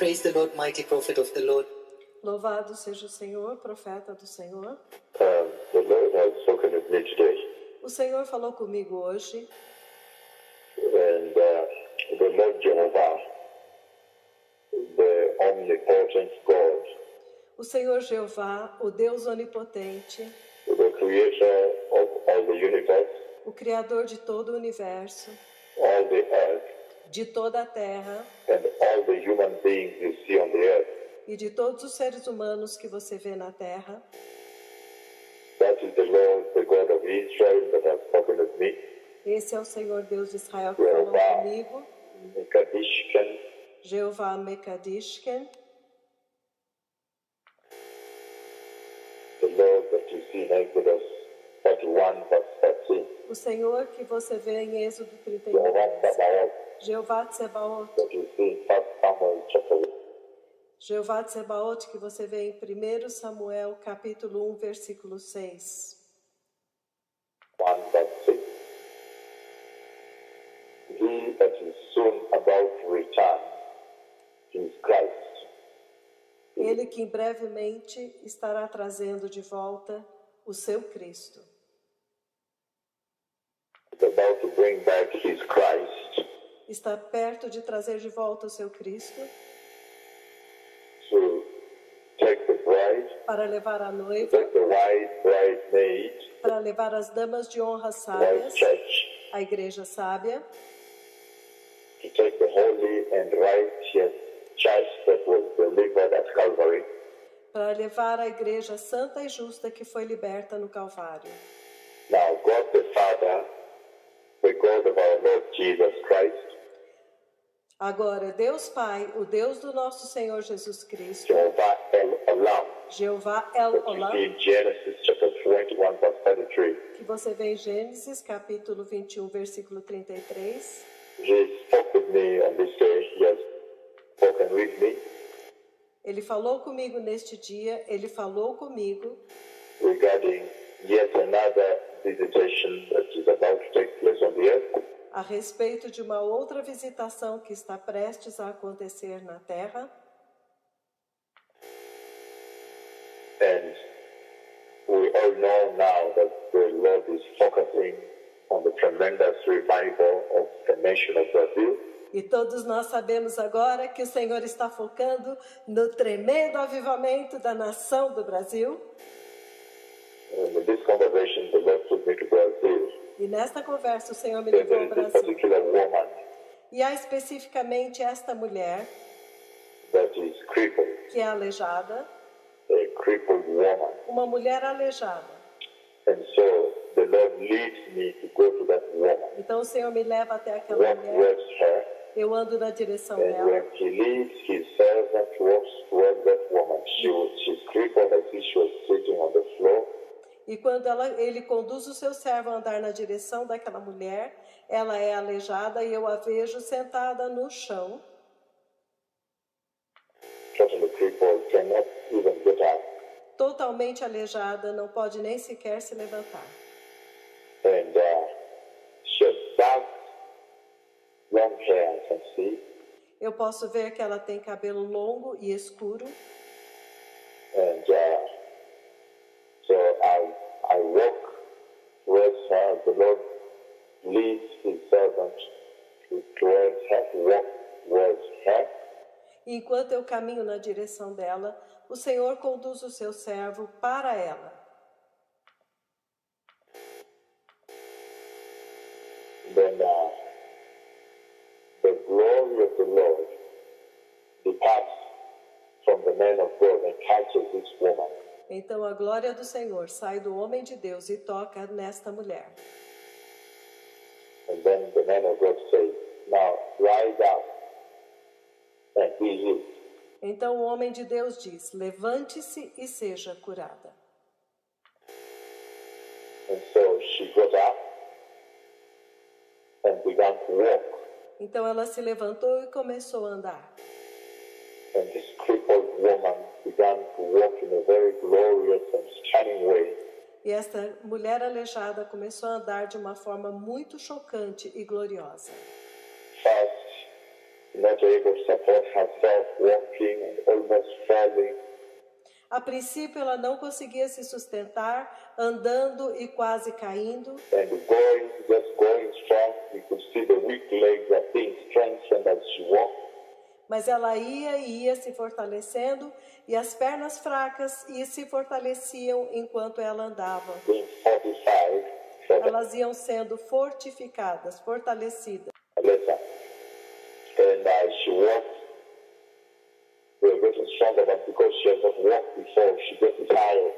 Praise the Lord, mighty prophet of the Lord. Louvado seja o Senhor, profeta do Senhor. The Lord has spoken with me today, O Senhor falou comigo hoje, and the Lord Jehovah, the omnipotent God, o Senhor Jeová, o Deus onipotente, the creator of all the universe, o Criador de todo o universo, all the earth, de toda a terra and all the human beings you see on the earth. e de todos os seres humanos que você vê na terra. That is the Lord, the God of Israel, that has spoken with me. Esse é o Senhor Deus de Israel que falou comigo, Mekadishkan, Jeová Mekadishken, the Lord that you see in Exodus 31, verse 13. o Senhor que você vê em Êxodo Jehovah 31, Sabaoth, Jeová Tsebaot, that you see in 1 Samuel chapter 1. Jeová Tsebaot que você vê em 1 Samuel capítulo 1, versículo 6. 1 verse 6. He that is soon about to return is Christ. Ele que brevemente estará trazendo de volta o seu Cristo. Is about to bring back his Christ Está perto de trazer de volta o seu Cristo to take the bride, para levar a noiva, take the white bridesmaid, para levar as damas de honra white sábias, church, a igreja sábia, to take the holy and righteous church that was delivered at Calvary, para levar a igreja santa e justa que foi liberta no Calvário. now God the Father, the God of our Lord Jesus Christ, Agora, Deus Pai, o Deus do nosso Senhor Jesus Cristo, Jehovah El Olam, Jeová El that you Olam, see in Genesis chapter 21 verse 33. que você vê em Gênesis capítulo 21, versículo 33, He spoke with me on this day. He has spoken with me ele falou comigo neste dia, ele falou comigo regarding yet another visitation that is about to take place on the earth. a respeito de uma outra visitação que está prestes a acontecer na terra. And we all know now that the Lord is focusing on the tremendous revival of the nation of Brazil. E todos nós sabemos agora que o Senhor está focando no tremendo avivamento da nação do Brasil. And in this conversation, the Lord took me to Brazil. E nesta conversa o Senhor me And levou there ao is this Brasil. particular woman E há especificamente esta mulher that is crippled, que é aleijada, a crippled woman. uma mulher aleijada. And so the Lord leads me to go to that woman, Então o Senhor me leva até aquela walk mulher, towards her, eu ando na direção and dela. when he leads his servant walks towards that woman, she's crippled as if she was sitting on the floor. E quando ele conduz o seu servo a andar na direção daquela mulher, ela é aleijada e eu a vejo sentada no chão, Totally crippled, cannot even get up. totalmente aleijada, não pode nem sequer se levantar. And she has dark, long hair, I can see. Eu posso ver que ela tem cabelo longo e escuro. And so I walk towards her. The Lord leads his servant towards her, to walk towards her. E enquanto eu caminho na direção dela, o Senhor conduz o seu servo para ela. Then the glory of the Lord departs from the man of God and touches this woman. Então a glória do Senhor sai do homem de Deus e toca nesta mulher. And then the man of God says, now rise up and be healed. Então o homem de Deus diz: levante-se e seja curada. And so she got up and began to walk. Então ela se levantou e começou a andar. And this crippled woman began to walk in a very glorious and stunning way. E esta mulher aleijada começou a andar de uma forma muito chocante e gloriosa. First, not able to support herself, walking and almost falling. A princípio, ela não conseguia se sustentar, andando e quase caindo. And just going strong, you could see the weak legs are being strengthened as she walked. Mas ela ia se fortalecendo, e as pernas fracas se fortaleciam enquanto ela andava. Being fortified for Elas iam sendo fortificadas, fortalecidas. later. And as she walked, they were getting stronger, but because she has not walked before, she gets tired.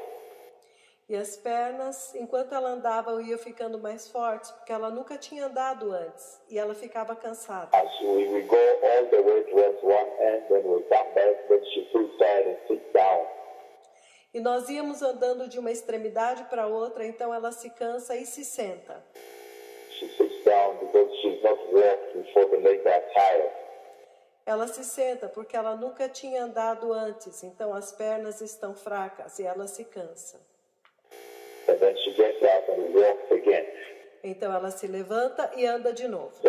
E as pernas, enquanto ela andava, iam ficando mais fortes, porque ela nunca tinha andado antes, e ela ficava cansada. As we go all the way towards one end, then we come back, then she feels tired and sits down. E nós íamos andando de uma extremidade para outra, então ela se cansa e se senta. She sits down because she's not walked before the legs are tired. Ela se senta porque ela nunca tinha andado antes, então as pernas estão fracas e ela se cansa. And then she gets up and walks again. Então ela se levanta e anda de novo. So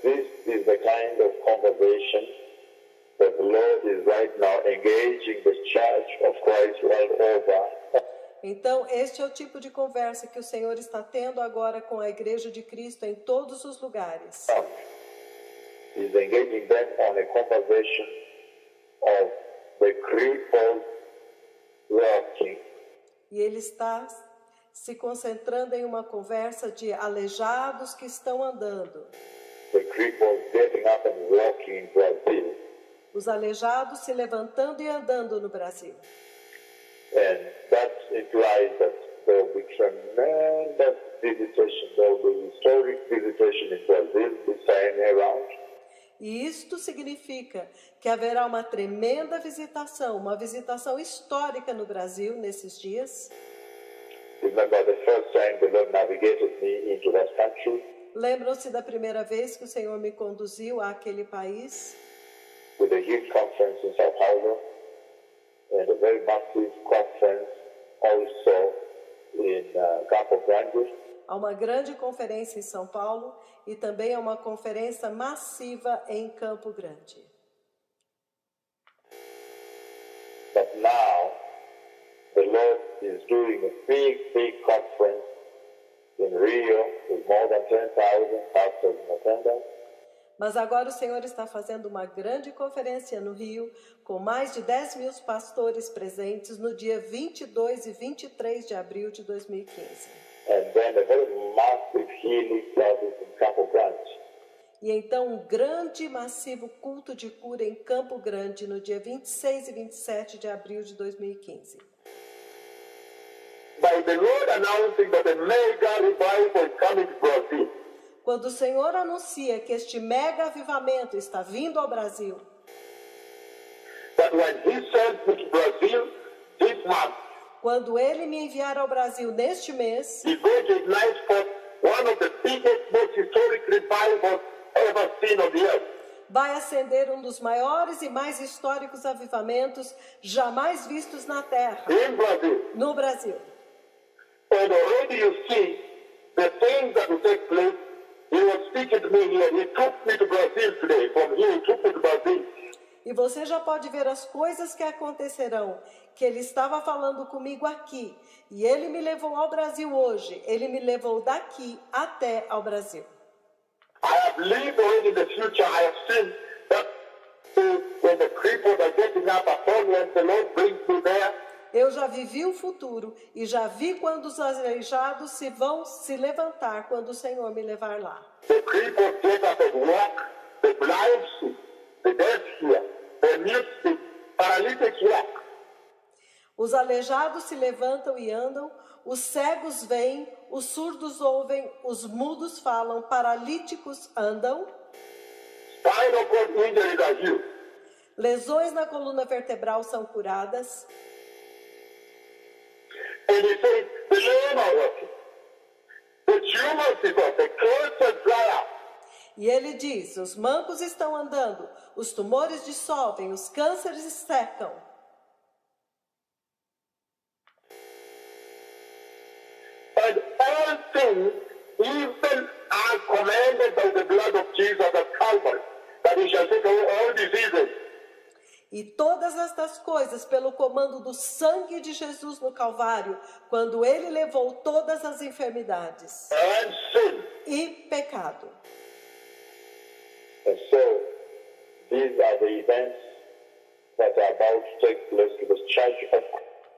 this is the kind of conversation that the Lord is right now engaging the Church of Christ world over. Então este é o tipo de conversa que o Senhor está tendo agora com a Igreja de Cristo em todos os lugares. He's engaging them on a conversation of the crippled walking. E Ele está se concentrando em uma conversa de aleijados que estão andando. The cripples getting up and walking in Brazil. Os aleijados se levantando e andando no Brasil. And that implies that there will be tremendous visitation. There will be historic visitation in Brazil this time around. E isto significa que haverá uma tremenda visitação, uma visitação histórica no Brasil nesses dias. Remember the first time the Lord navigated me into that country Lembram-se da primeira vez que o Senhor me conduziu àquele país? with a huge conference in Sao Paulo and a very massive conference also in Campo Grande. Há uma grande conferência em São Paulo e também há uma conferência massiva em Campo Grande. But now the Lord is doing a big conference in Rio with more than 10,000 pastors in attendance. Mas agora o Senhor está fazendo uma grande conferência no Rio, com mais de 10.000 pastores presentes no dia 22 e 23 de abril de 2015. And then a very massive healing service in Campo Grande. E então um grande e massivo culto de cura em Campo Grande no dia 26 e 27 de abril de 2015. By the Lord announcing that a mega revival is coming to Brazil. Quando o Senhor anuncia que este mega avivamento está vindo ao Brasil, That when He sends me to Brazil this month, quando Ele me enviar ao Brasil neste mês, He's going to ignite for one of the biggest, most historic revivals ever seen on the earth. vai acender um dos maiores e mais históricos avivamentos jamais vistos na Terra, In Brazil. no Brasil. And already you see the things that will take place. He was speaking to me here. He took me to Brazil today. From here, He took me to Brazil. E você já pode ver as coisas que acontecerão, que Ele estava falando comigo aqui. E Ele me levou ao Brasil hoje. Ele me levou daqui até ao Brasil. I have lived already in the future. I have seen that when the cripples are getting up upon me and the Lord brings me there. Eu já vivi o futuro e já vi quando os aleijados vão se levantar quando o Senhor me levar lá. The cripples get up and walk. The blind see. The deaf hear. The mute speak. Paralytics walk. Os aleijados se levantam e andam, os cegos veem, os surdos ouvem, os mudos falam, paralíticos andam, Spinal cord injuries are healed. lesões na coluna vertebral são curadas. And He says, the lame are walking. The tumors is off. The cancer dry up. E ele diz, os mancos estão andando, os tumores dissolvem, os cânceres secam. And all things, even are commanded by the blood of Jesus at Calvary. That he shall take away all diseases. E todas estas coisas pelo comando do sangue de Jesus no Calvário, quando ele levou todas as enfermidades And sin. e pecado. And so, these are the events that are about to take place to the church of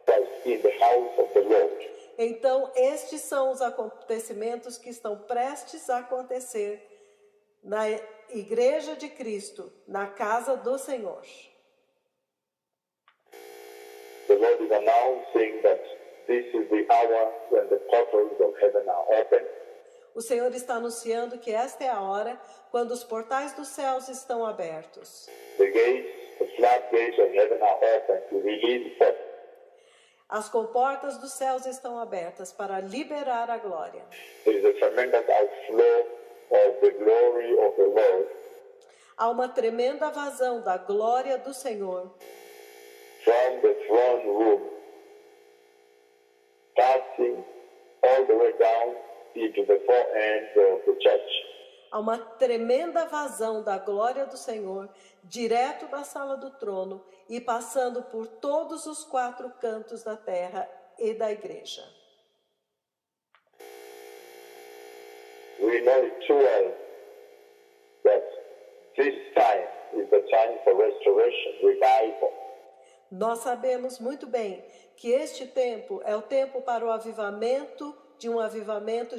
Christ in the house of the Lord. Então, estes são os acontecimentos que estão prestes a acontecer na Igreja de Cristo, na casa do Senhor. The Lord is announcing that this is the hour when the portals of heaven are open. O Senhor está anunciando que esta é a hora quando os portais dos céus estão abertos. The gates, the floodgates of heaven are open to release forth. As comportas dos céus estão abertas para liberar a glória. There is a tremendous outflow of the glory of the Lord Há uma tremenda vazão da glória do Senhor from the throne room, passing all the way down into the four ends of the church. Há uma tremenda vazão da glória do Senhor, direto da sala do trono e passando por todos os quatro cantos da terra e da igreja. We know it too well that this time is the time for restoration, revival. Nós sabemos muito bem que este tempo é o tempo para o avivamento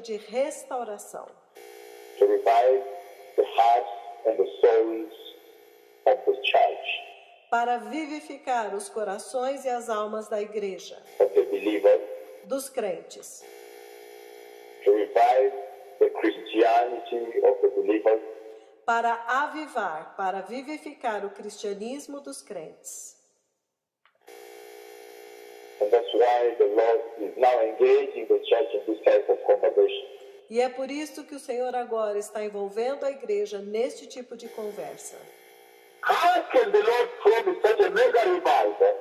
de restauração. To revive the hearts and the souls of the church, Para vivificar os corações e as almas da igreja, of the believer, dos crentes. to revive the Christianity of the believer, Para avivar, para vivificar o cristianismo dos crentes. and that's why the Lord is now engaging the church in this type of conversation. E é por isso que o Senhor agora está envolvendo a igreja neste tipo de conversa. How can the Lord promise such a mega revival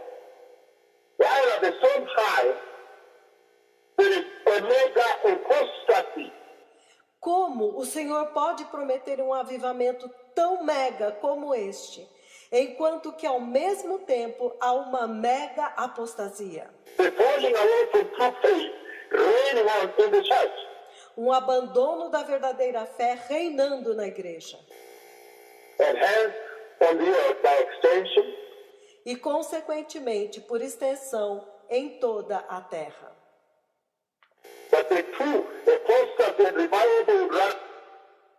while at the same time there is a mega apostasy? Como o Senhor pode prometer um avivamento tão mega como este, enquanto que ao mesmo tempo há uma mega apostasia? The falling away from true faith reigning on in the church. Um abandono da verdadeira fé reinando na igreja. And hence, on the earth, by extension, E, consequentemente, por extensão, em toda a terra. but the true apostasy and revival will run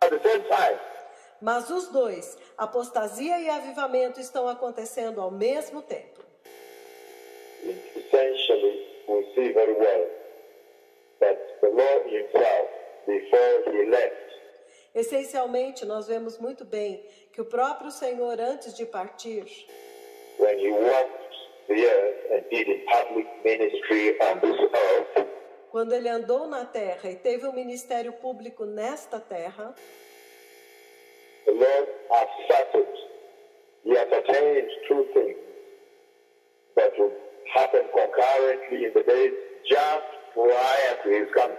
at the same time. Mas os dois, apostasia e avivamento, estão acontecendo ao mesmo tempo. Essentially, we see very well that the Lord himself, before he left, Essencialmente, nós vemos muito bem que o próprio Senhor, antes de partir, when he walked the earth and did a public ministry on this earth, quando ele andou na terra e teve um ministério público nesta terra, the Lord asserted, he ascertained two things that would happen concurrently in the days just prior to his coming.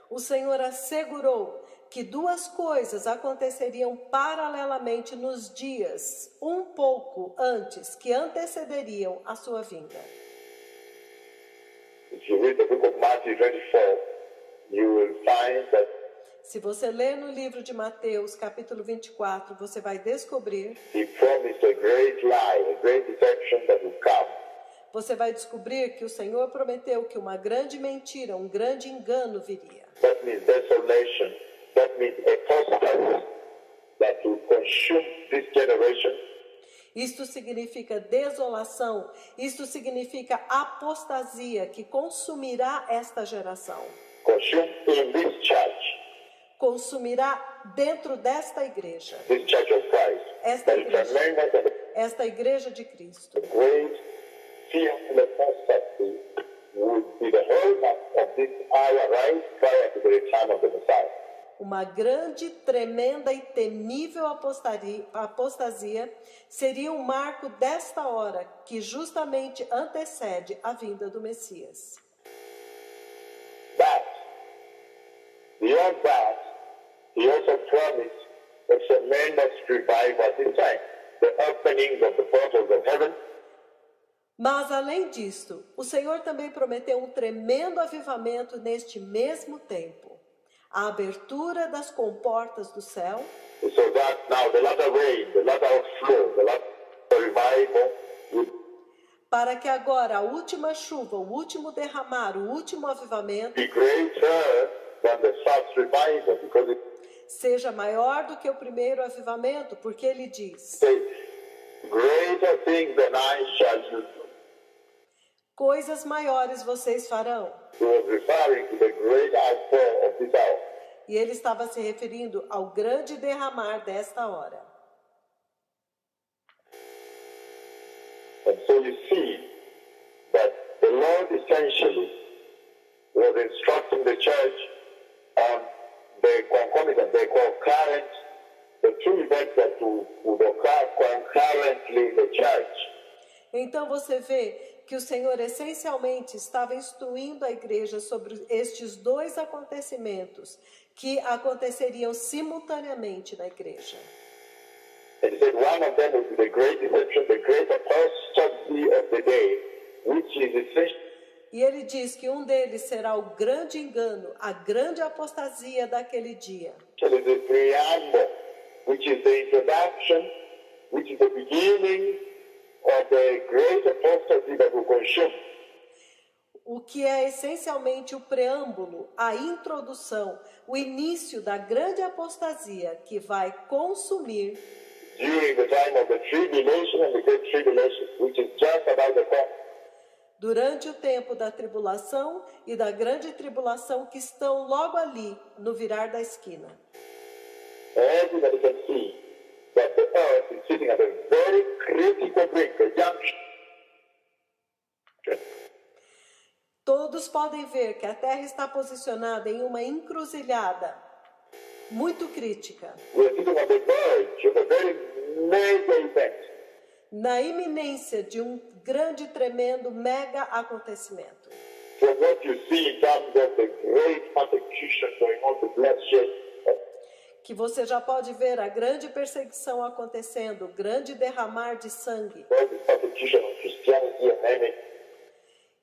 o Senhor assegurou que duas coisas aconteceriam paralelamente nos dias, um pouco antes, que antecederiam a sua vinda. If you read the book of Matthew 24, you will find that Se você ler no livro de Mateus, capítulo 24, você vai descobrir, he promised a great lie, a great deception that would come. você vai descobrir que o Senhor prometeu que uma grande mentira, um grande engano viria. That means desolation. That means apostasy that will consume this generation. Isto significa desolação, isto significa apostasia que consumirá esta geração. Consume in this church, Consumirá dentro desta igreja, this church of Christ. Esta That is igreja. tremendous and esta igreja de Cristo. a great fearful apostasy would be the hallmark of this hour right prior to the return of the Messiah. Uma grande, tremenda e temível apostasia seria um marco desta hora que justamente antecede a vinda do Messias. But beyond that, he also promised a tremendous revival at this time. The opening of the portals of heaven. Mas, além disto, o Senhor também prometeu um tremendo avivamento neste mesmo tempo. A abertura das comportas do céu, So that now the latter rain, the latter flow, the latter revival will para que agora a última chuva, o último derramar, o último avivamento be greater than the first revival, because it seja maior do que o primeiro avivamento, porque ele diz: says, greater things than I shall do. coisas maiores vocês farão. He was referring to the great outpour of this hour. E ele estava se referindo ao grande derramar desta hora. And so you see that the Lord essentially was instructing the church on the concomitant, the concurrent, the two events that would occur concurrently in the church. Então você vê que o Senhor essencialmente estava instruindo a igreja sobre estes dois acontecimentos que aconteceriam simultaneamente na igreja. And he said one of them would be the great deception, the great apostasy of the day, which is essentially E ele diz que um deles será o grande engano, a grande apostasia daquele dia, the preamble, which is the introduction, which is the beginning of the great apostasy that will consume. o que é essencialmente o preâmbulo, a introdução, o início da grande apostasia que vai consumir During the time of the tribulation and the great tribulation, which is just about the corner. durante o tempo da tribulação e da grande tribulação que estão logo ali, no virar da esquina. Everybody can see that the earth is sitting at a very critical brink, a junction. Todos podem ver que a Terra está posicionada em uma encruzilhada muito crítica, We are sitting on the verge of a very major event. na iminência de um grande, tremendo, mega acontecimento. From what you see in terms of the great persecution going on, the bloodshed, Que você já pode ver a grande perseguição acontecendo, o grande derramar de sangue all the persecution of Christianity and many.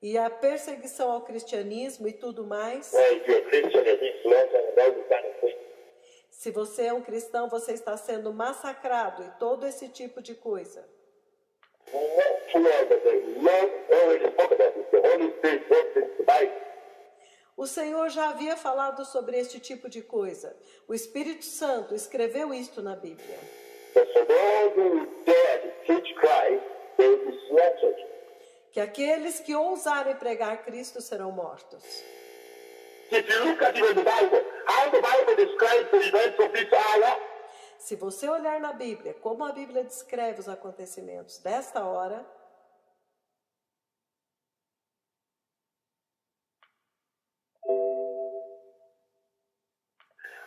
e a perseguição ao cristianismo e tudo mais. Where if you're a Christian, you're being slaughtered and all this kind of thing. Se você é um cristão, você está sendo massacrado e todo esse tipo de coisa. Full well that the Lord already spoke about this. The Holy Spirit wrote this in the Bible. O Senhor já havia falado sobre este tipo de coisa. O Espírito Santo escreveu isto na Bíblia. But for those who dare to preach Christ, they will be slaughtered. Que aqueles que ousarem pregar Cristo serão mortos. If you look at even the Bible, how the Bible describes the events of this hour, Se você olhar na Bíblia, como a Bíblia descreve os acontecimentos desta hora,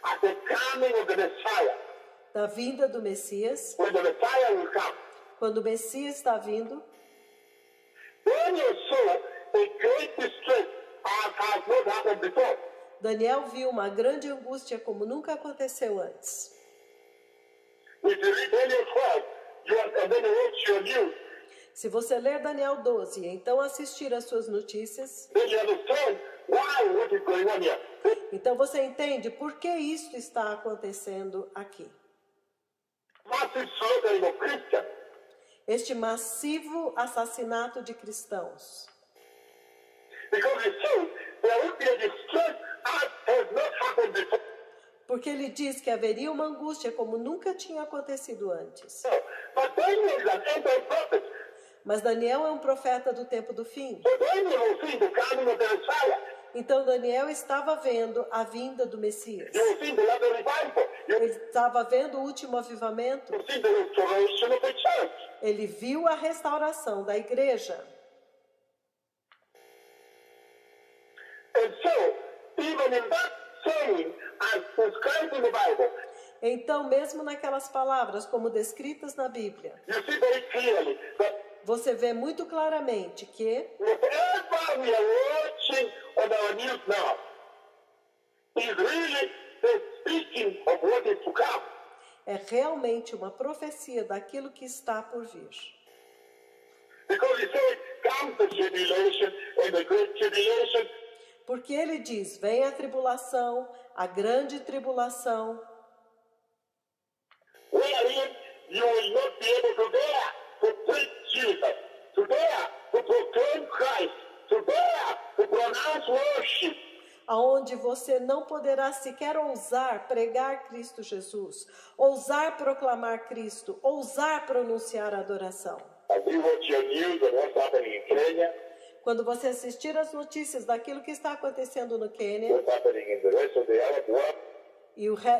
at the coming of the Messiah, da vinda do Messias, when the Messiah will come, quando o Messias está vindo, Daniel saw a great distress as has not happened before. Daniel viu uma grande angústia como nunca aconteceu antes. If you read Daniel 12, and then you watch your news, Se você ler Daniel 12 e então assistir às suas notícias, then you understand what is going on here. então você entende por que isto está acontecendo aqui. Massive slaughtering of Christians. Este massivo assassinato de cristãos. Because it shows there will be a distress as has not happened before. Porque ele diz que haveria uma angústia como nunca tinha acontecido antes. But Daniel is an end-time prophet. Mas Daniel é um profeta do tempo do fim. So Daniel will see the coming of the Messiah. Então Daniel estava vendo a vinda do Messias. You will see the latter revival. You Ele estava vendo o último avivamento. will see the restoration of the church. Ele viu a restauração da igreja. And so, even in that saying, as described in the Bible, Então, mesmo naquelas palavras como descritas na Bíblia, you see very clearly that você vê muito claramente que whatever we are watching on our news now is really the speaking of what is to come. É realmente uma profecia daquilo que está por vir. Because it says, comes the tribulation, and the great tribulation, Porque ele diz, vem a tribulação, a grande tribulação, wherein you will not be able to bear to preach Jesus, to bear to proclaim Christ, to bear to pronounce worship. aonde você não poderá sequer ousar pregar Cristo Jesus, ousar proclamar Cristo, ousar pronunciar a adoração. As you watch your news and what's happening in Kenya, Quando você assistir às notícias daquilo que está acontecendo no Quênia what's happening in the rest of the Arab world,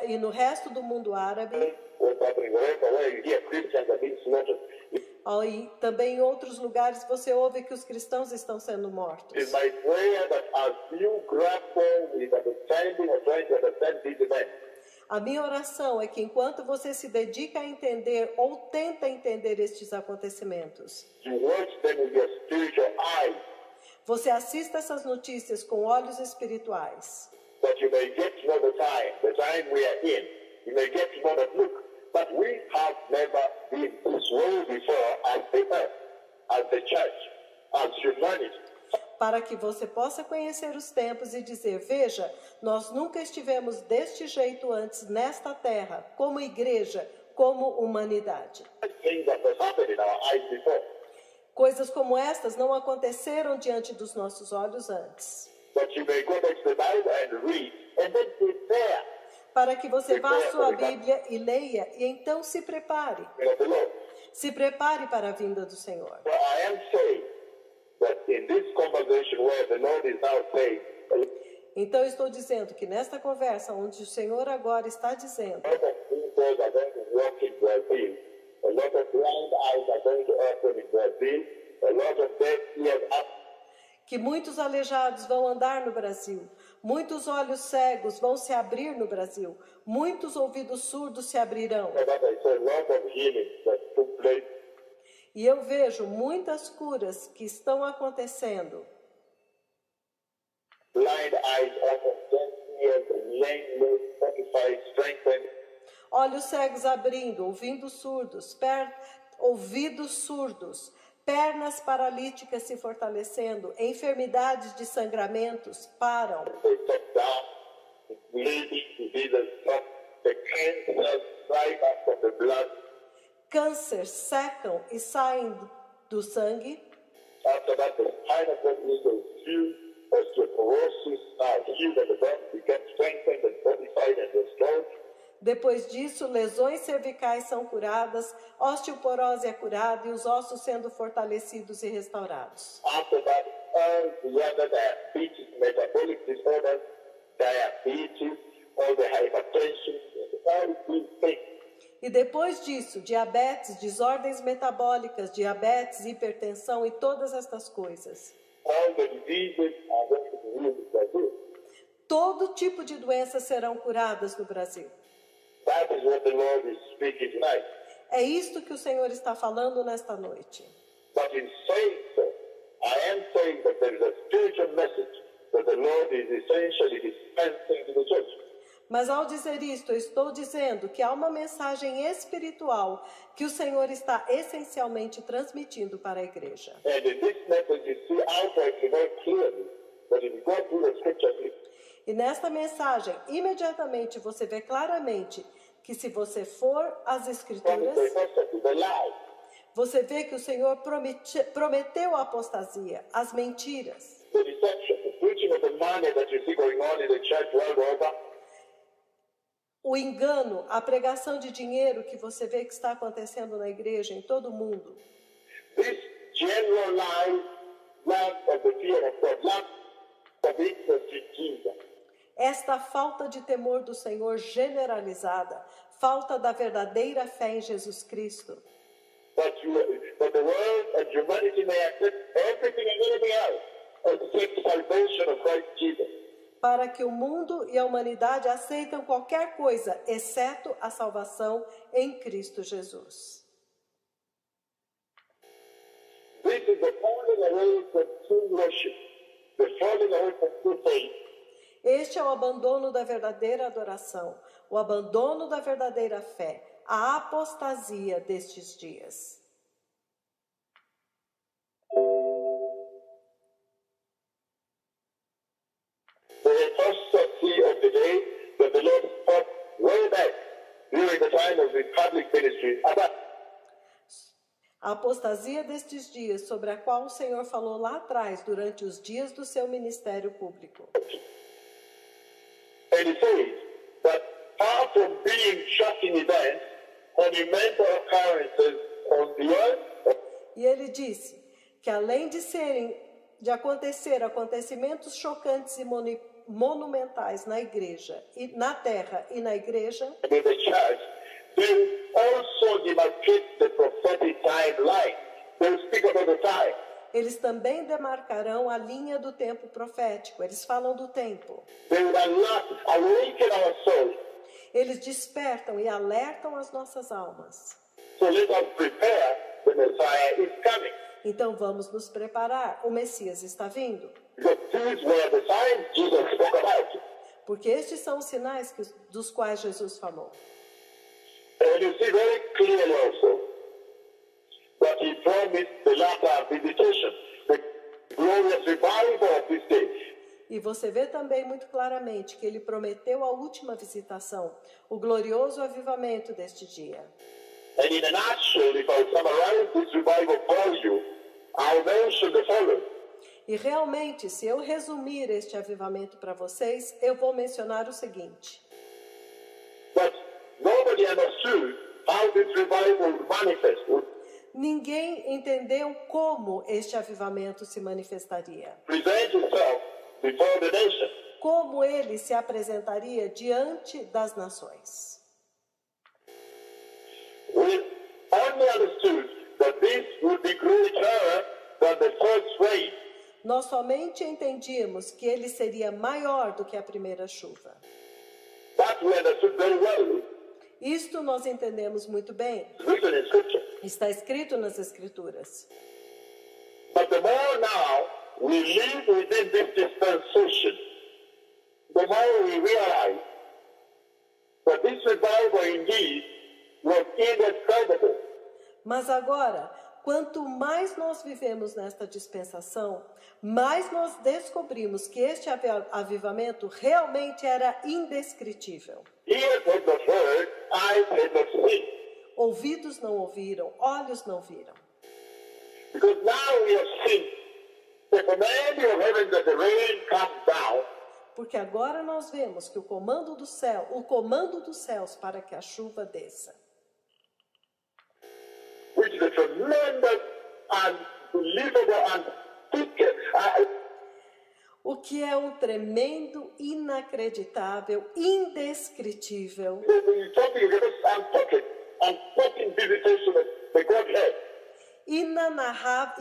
e no resto do mundo árabe, what's happening where you hear Christians are being slaughtered. e também em outros lugares você ouve que os cristãos estão sendo mortos. It is my prayer that as you grapple with understanding or trying to understand these events, A minha oração é que enquanto você se dedica a entender ou tenta entender estes acontecimentos, you watch them with your spiritual eyes, você assista essas notícias com olhos espirituais, that you may get to know the time we are in. You may get to know that, look, but we have never been this way before as the earth, as the church, as humanity. para que você possa conhecer os tempos e dizer, veja, nós nunca estivemos deste jeito antes nesta terra, como igreja, como humanidade. Things that was happening in our eyes before. Coisas como estas não aconteceram diante dos nossos olhos antes. That you may go back to the Bible and read, and then prepare Para que você vá à sua Bíblia e leia, e então se prepare. of the Lord. Se prepare para a vinda do Senhor. So I am saying that in this conversation where the Lord is now saying, Então estou dizendo que nesta conversa, onde o Senhor agora está dizendo, a lot of people are going to walk in Brazil, a lot of blind eyes are going to open in Brazil, a lot of deaf ears up. que muitos aleijados vão andar no Brasil, muitos olhos cegos vão se abrir no Brasil, muitos ouvidos surdos se abrirão. So that I saw a lot of healings that took place. E eu vejo muitas curas que estão acontecendo. Blind eyes open, deaf ears, lame legs, fortified, strengthened. Olhos cegos abrindo, ouvidos surdos, pernas paralíticas se fortalecendo, enfermidades de sangramentos param, They step down, bleeding diseases stop, the cancer dry up from the blood. câncer secam e saem do sangue. After that, the spinal cord is healed, osteoporosis healed, and the bone becomes strengthened and fortified and restored. Depois disso, lesões cervicais são curadas, osteoporose é curada e os ossos sendo fortalecidos e restaurados. After that, all the other diabetes, metabolic disorders, diabetes, all the hypertension, all these things. E depois disso, diabetes, desordens metabólicas, diabetes, hipertensão e todas estas coisas. All the diseases are going to be healed in Brazil. Todo tipo de doenças serão curadas no Brasil. That is what the Lord is speaking tonight. É isto que o Senhor está falando nesta noite. But in saying so, I am saying that there is a spiritual message that the Lord is essentially dispensing to the church. Mas ao dizer isto, eu estou dizendo que há uma mensagem espiritual que o Senhor está essencialmente transmitindo para a igreja. And in this message, you see outrightly, very clearly, that if you go through the scriptures, E nesta mensagem, imediatamente você vê claramente que se você for às from the Escrituras, perspective, the lie, você vê que o Senhor prometeu a apostasia, as mentiras, the deception, the preaching of the money that you see going on in the church world over, o engano, a pregação de dinheiro que você vê que está acontecendo na igreja, em todo o mundo. this generalized lack of the fear of God, lack of interest in Jesus. Esta falta de temor do Senhor generalizada, falta da verdadeira fé em Jesus Cristo, But the world and humanity may accept everything and anything else except salvation of Christ Jesus. para que o mundo e a humanidade aceitem qualquer coisa, exceto a salvação em Cristo Jesus. This is the falling away from true worship, the falling away from true faith. Este é o abandono da verdadeira adoração, o abandono da verdadeira fé, a apostasia destes dias. The apostasy of the day that the Lord spoke way back during the time of his public ministry about. A apostasia destes dias, sobre a qual o Senhor falou lá atrás, durante os dias do seu ministério público. And he says that far from being shocking events, monumental occurrences on the earth, E ele disse que além de acontecer acontecimentos chocantes e monumentais na igreja, e na terra e na igreja, and in the church, they also demarcate the prophetic timeline. They speak about the time. eles também demarcarão a linha do tempo profético. Eles falam do tempo. They will awaken our souls. Eles despertam e alertam as nossas almas. So let us prepare, the Messiah is coming. Então vamos nos preparar. O Messias está vindo. Because these were the signs Jesus spoke about. Porque estes são os sinais dos quais Jesus falou. And you see very clearly also that he promised the latter visitation, the glorious revival of this day. E você vê também muito claramente que ele prometeu a última visitação, o glorioso avivamento deste dia. And in a nutshell, if I summarize this revival for you, I'll mention the following. E realmente, se eu resumir este avivamento para vocês, eu vou mencionar o seguinte. But nobody understood how this revival would manifest, would Ninguém entendeu como este avivamento se manifestaria. present itself before the nation. Como ele se apresentaria diante das nações. We only understood that this would be greater than the first rain. Nós somente entendíamos que ele seria maior do que a primeira chuva. That we understood very well. Isto nós entendemos muito bem. It's written in Scripture. Está escrito nas Escrituras. But the more now we live within this dispensation, the more we realize that this revival indeed was indescribable. Mas agora, quanto mais nós vivemos nesta dispensação, mais nós descobrimos que este avivamento realmente era indescritível. Ears have not heard, eyes have not seen. Ouvidos não ouviram, olhos não viram. Because now we have seen the command of heaven that the rain comes down. Porque agora nós vemos que o comando dos céus para que a chuva desça. Which is a tremendous, unbelievable, O que é um tremendo, inacreditável, indescritível, unpacking visitation of the Godhead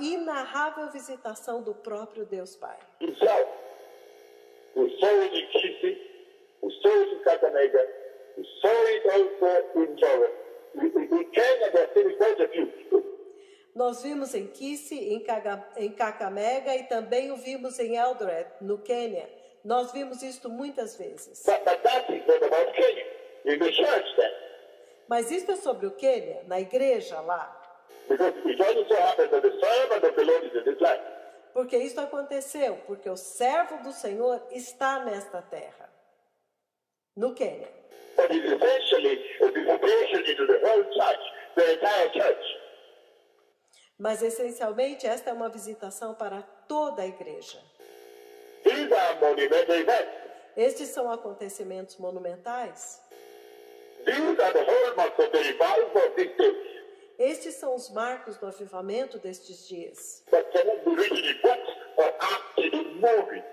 inarrável visitação do próprio Deus Pai. himself. We saw it in Kisi, we saw it in Kakamega, we saw it also in Jordan. We came and there are quite a few. Nós vimos em Kisi, em Kakamega e também o vimos em Eldoret, no Quênia. Nós vimos isto muitas vezes. But that is not about Kenya. In the church then. Mas isto é sobre o Quênia, na igreja lá. Because it only so happens that the servant of the Lord is in this life. Porque isso aconteceu, porque o servo do Senhor está nesta terra, no Quênia. But it's essentially a visitation into the whole church, the entire church. Mas essencialmente esta é uma visitação para toda a igreja. These are monumental events. Estes são acontecimentos monumentais. These are the hallmarks of the revival of this day. Estes são os marcos do avivamento destes dias, That cannot be written in books or acted in movies.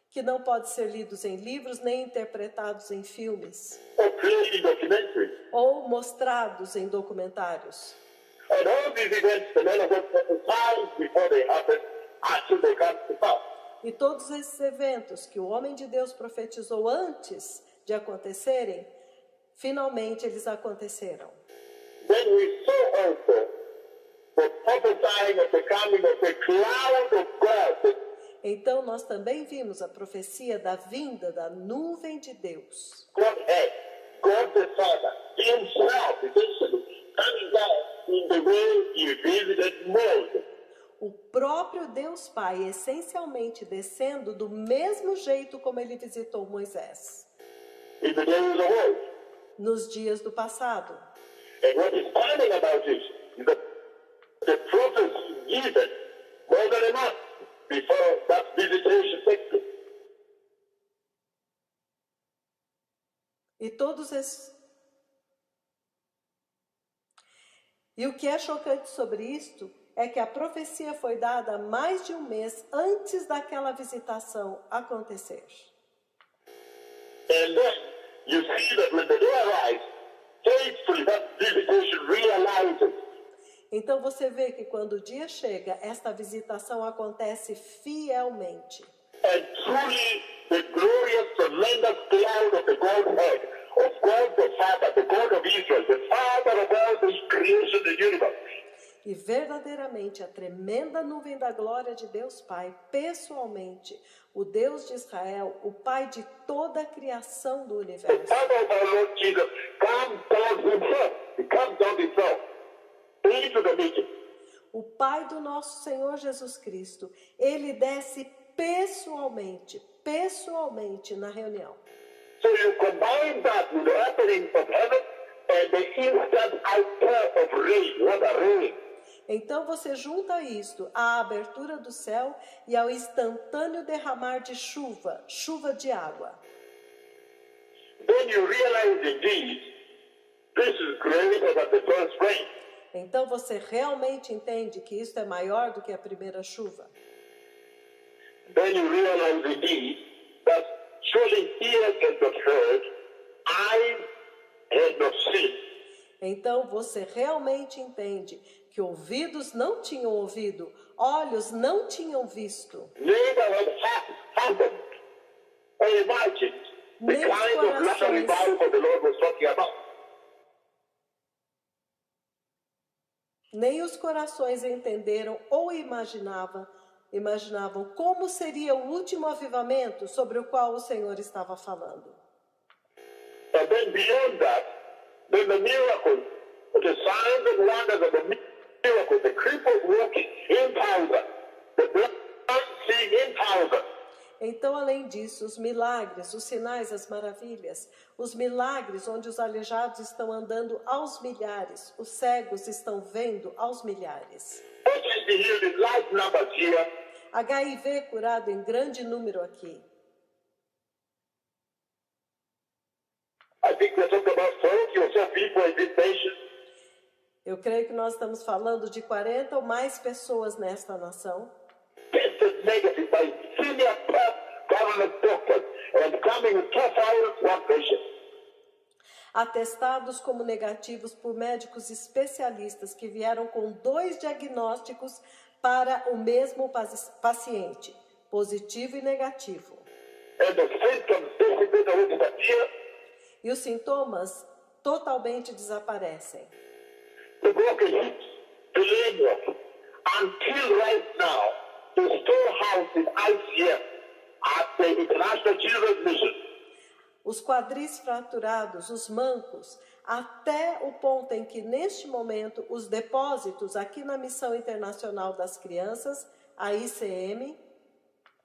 que não podem ser lidos em livros nem interpretados em filmes, Or played in documentaries. ou mostrados em documentários. And all these events, the man of God prophesies before they happen, until they come to pass. E todos esses eventos que o homem de Deus profetizou antes de acontecerem, finalmente eles aconteceram. Then we saw also the prophesying of the coming of the cloud of God. Então nós também vimos a profecia da vinda da nuvem de Deus. Godhead, God the Father himself essentially coming down in the way he visited Moses. O próprio Deus Pai, essencialmente descendo do mesmo jeito como ele visitou Moisés, In the days of old. nos dias do passado. And what is funny about this is that the prophecy given more than a month before that visitation takes place. E o que é chocante sobre isto é que a profecia foi dada mais de um mês antes daquela visitação acontecer. And then you see that when the day arrives, faithfully that visitation realizes. Então você vê que quando o dia chega, esta visitação acontece fielmente. And truly the glorious, tremendous cloud of the Godhead, of God the Father, the God of Israel, the Father of all this creation in the universe. E verdadeiramente a tremenda nuvem da glória de Deus Pai, pessoalmente, o Deus de Israel, o Pai de toda a criação do The universo. Father of our Lord Jesus comes down himself. He comes down himself into the meeting. O Pai do nosso Senhor Jesus Cristo, ele desce pessoalmente na reunião. So you combine that with the opening of heaven and the instant outpour of rain. What a rain! Então você junta isto à abertura do céu e ao instantâneo derramar de chuva, chuva de água. Then you realize indeed this is greater than the first rain. Então você realmente entende que isto é maior do que a primeira chuva. Then you realize indeed that surely ears had not heard, eyes had not seen. Então você realmente entende que ouvidos não tinham ouvido, olhos não tinham visto, Neither had happened or imagined the Nem os kind of latter corações. revival the Lord was talking about. nem os corações entenderam ou imaginavam como seria o último avivamento sobre o qual o Senhor estava falando. And then beyond that, then the miracles, the signs and wonders of the miracles, the cripples walking in thousand, the blind seeing in thousand. Então, além disso, os milagres, os sinais, as maravilhas, os milagres onde os aleijados estão andando aos milhares, os cegos estão vendo aos milhares. HIV healed in large numbers here. HIV curado em grande número aqui. I think we're talking about 40 or so people in this nation. Eu creio que nós estamos falando de 40 ou mais pessoas nesta nação, Tested negative by senior government doctors and coming with 2 hours, 1 patient. atestados como negativos por médicos especialistas que vieram com 2 diagnósticos para o mesmo paciente, positivo e negativo. And the symptoms basically don't disappear. E os sintomas totalmente desaparecem. The broken hips, the leg walk. Until right now, the storehouse in ICF at the International Children's Mission Os quadris fraturados, os mancos, até o ponto em que, neste momento, os depósitos aqui na Missão Internacional das Crianças, a ICM,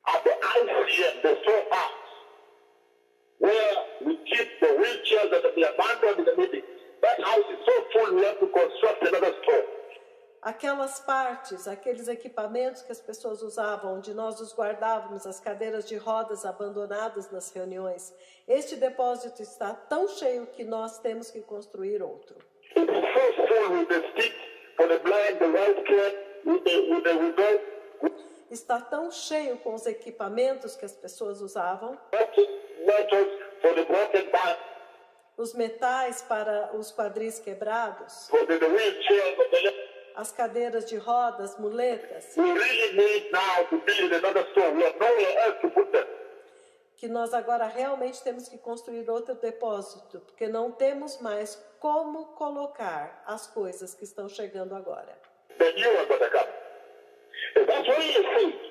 at the ICF, the storehouse, where we keep the wheelchairs that have been abandoned in the meeting. That house is so full we have to construct another store. aquelas partes, aqueles equipamentos que as pessoas usavam, onde nós os guardávamos, as cadeiras de rodas abandonadas nas reuniões, este depósito está tão cheio que nós temos que construir outro. It's so full with the sticks for the blind, the healthcare, with the without, Está tão cheio com os equipamentos que as pessoas usavam, metals for the broken back, os metais para os quadris quebrados, for the wheelchairs, for the as cadeiras de rodas, muletas, we really need now to build another store. We have nowhere else to put them. que nós agora realmente temos que construir outro depósito, porque não temos mais como colocar as coisas que estão chegando agora. The new one got to come. And that's why you see.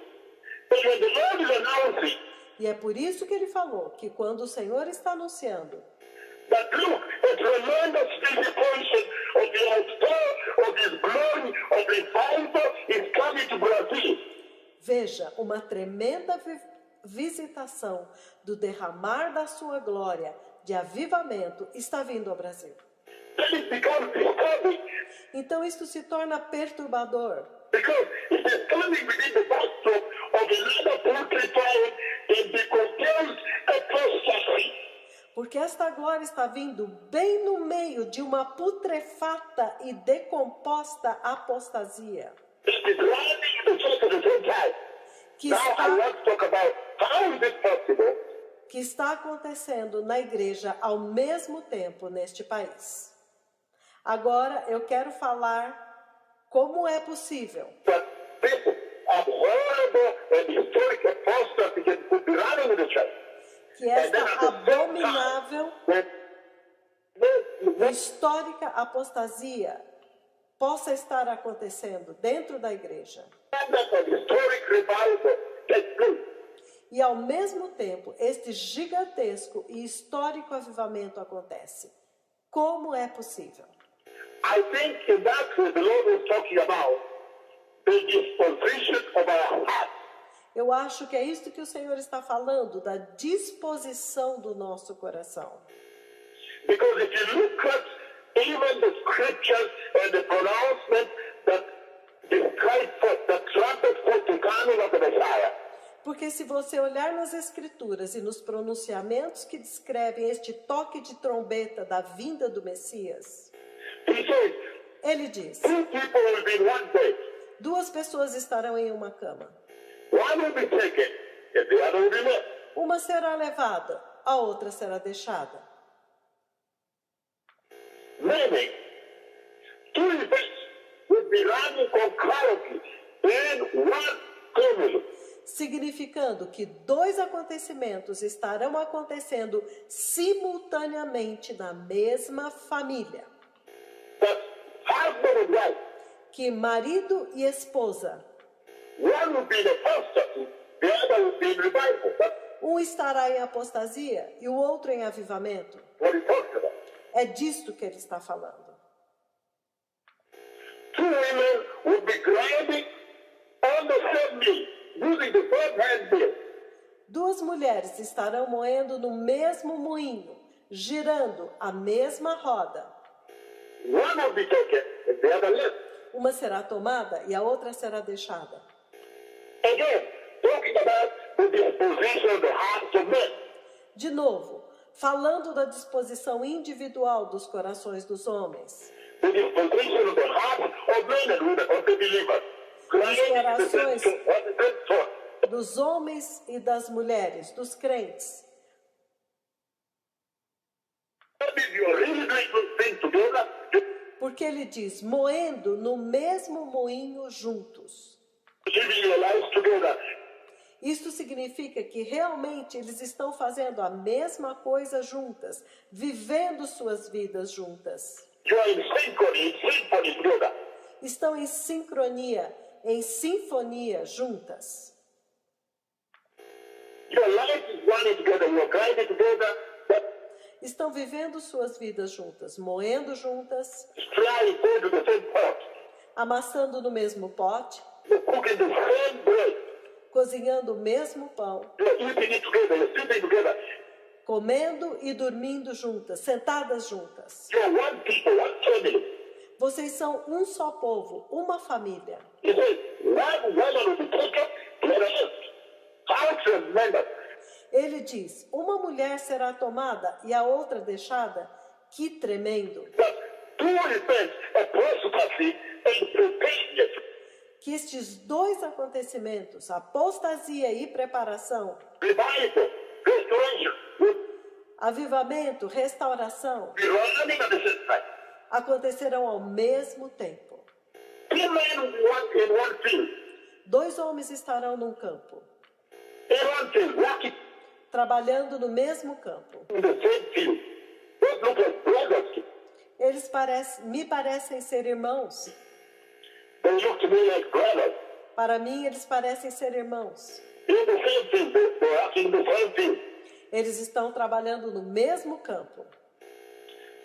But when the Lord is announcing E é por isso que ele falou que quando o Senhor está anunciando that look, a tremendous visitation of the outpour of His glory, of revival is coming to Brazil. Veja, uma tremenda visitação do derramar da sua glória, de avivamento, está vindo ao Brasil. Then it becomes disturbing Então isso se torna perturbador, because it is coming within the backdrop of another putrefied and decomposed apostasy. porque esta glória está vindo bem no meio de uma putrefata e decomposta apostasia, It is rising in the church at the same time. que Now I está, want to talk about how is it possible que está acontecendo na igreja ao mesmo tempo neste país. Agora eu quero falar como é possível that this horrible and historic apostasy could be running in the church. que esta abominável e histórica apostasia possa estar acontecendo dentro da igreja. E ao mesmo tempo, este gigantesco e histórico avivamento acontece. Como é possível? I think in that the Lord was talking about the disposition of our heart. Eu acho que é isso que o Senhor está falando, da disposição do nosso coração. Because if you look at even the scriptures and the pronouncement that describe the trumpet for the coming of the Messiah, Porque se você olhar nas Escrituras e nos pronunciamentos que descrevem este toque de trombeta da vinda do Messias, he says, ele diz: two people will be in one bed. duas pessoas estarão em uma cama. One will be taken and the other will be left. Uma será levada, a outra será deixada. Meaning, two events will be running concurrently in one family. Significando que dois acontecimentos estarão acontecendo simultaneamente na mesma família. But husband and wife, Que marido e esposa, one will be in apostasy, the other will be in revival. That's um estará em apostasia e o outro em avivamento. what he talks about. É disto que ele está falando. Two women will be grinding on the same mill, using the same hand mill. Duas mulheres estarão moendo no mesmo moinho, girando a mesma roda. One will be taken and the other left. Uma será tomada e a outra será deixada. Again, talking about the disposition of the hearts of men. De novo, falando da disposição individual dos corações dos homens. The disposition of the hearts of men and women, of the believers. Grinding in the same thought. Dos homens e das mulheres, dos crentes. If you are really doing good things together, Porque ele diz, moendo no mesmo moinho juntos. living your lives together. Isto significa que realmente eles estão fazendo a mesma coisa juntas, vivendo suas vidas juntas. You are in symphony together. Estão em sincronia, em sinfonia juntas. Your life is running together. You are grinding together. Estão vivendo suas vidas juntas, moendo juntas, Flying food to the same pot. amassando no mesmo pote, You're cooking the same bread. cozinhando o mesmo pão, You're eating it together. You're sleeping together. comendo e dormindo juntas, sentadas juntas. You're one people, one family. Vocês são um só povo, uma família. He says, one woman will be taken to the left. How tremendous. Ele diz, uma mulher será tomada e a outra deixada. Que tremendo! But two events, apostasy and preparedness. Que estes dois acontecimentos, apostasia e preparação, Revival, restoration, will avivamento, restauração, be running at the same time. acontecerão ao mesmo tempo. Two men in one field. Dois homens estarão num campo, In one field, working trabalhando no mesmo campo. in the same field. Those look like brothers. Eles me parecem ser irmãos. They look to me like brothers. Para mim, eles parecem ser irmãos. In the same field, they're working in the same field. Eles estão trabalhando no mesmo campo.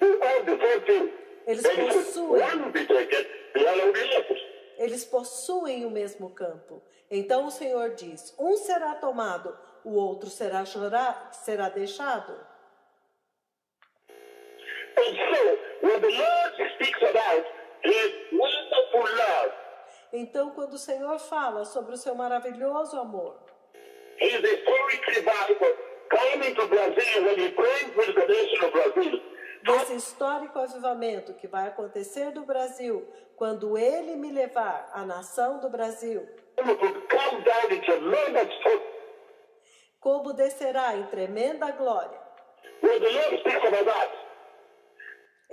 all the 14. Eles Then should possuem. one be taken, the other will be left. Eles possuem o mesmo campo. Então o Senhor diz: um será tomado, o outro será deixado. And so, when the Lord speaks about His wonderful love, Então, quando o Senhor fala sobre o seu maravilhoso amor, His historic revival coming to Brazil when He prayed with the nation of Brazil, desse histórico avivamento que vai acontecer do Brasil, quando Ele me levar à nação do Brasil, it would come down in tremendous force. como descerá em tremenda glória. When the Lord speaks about that,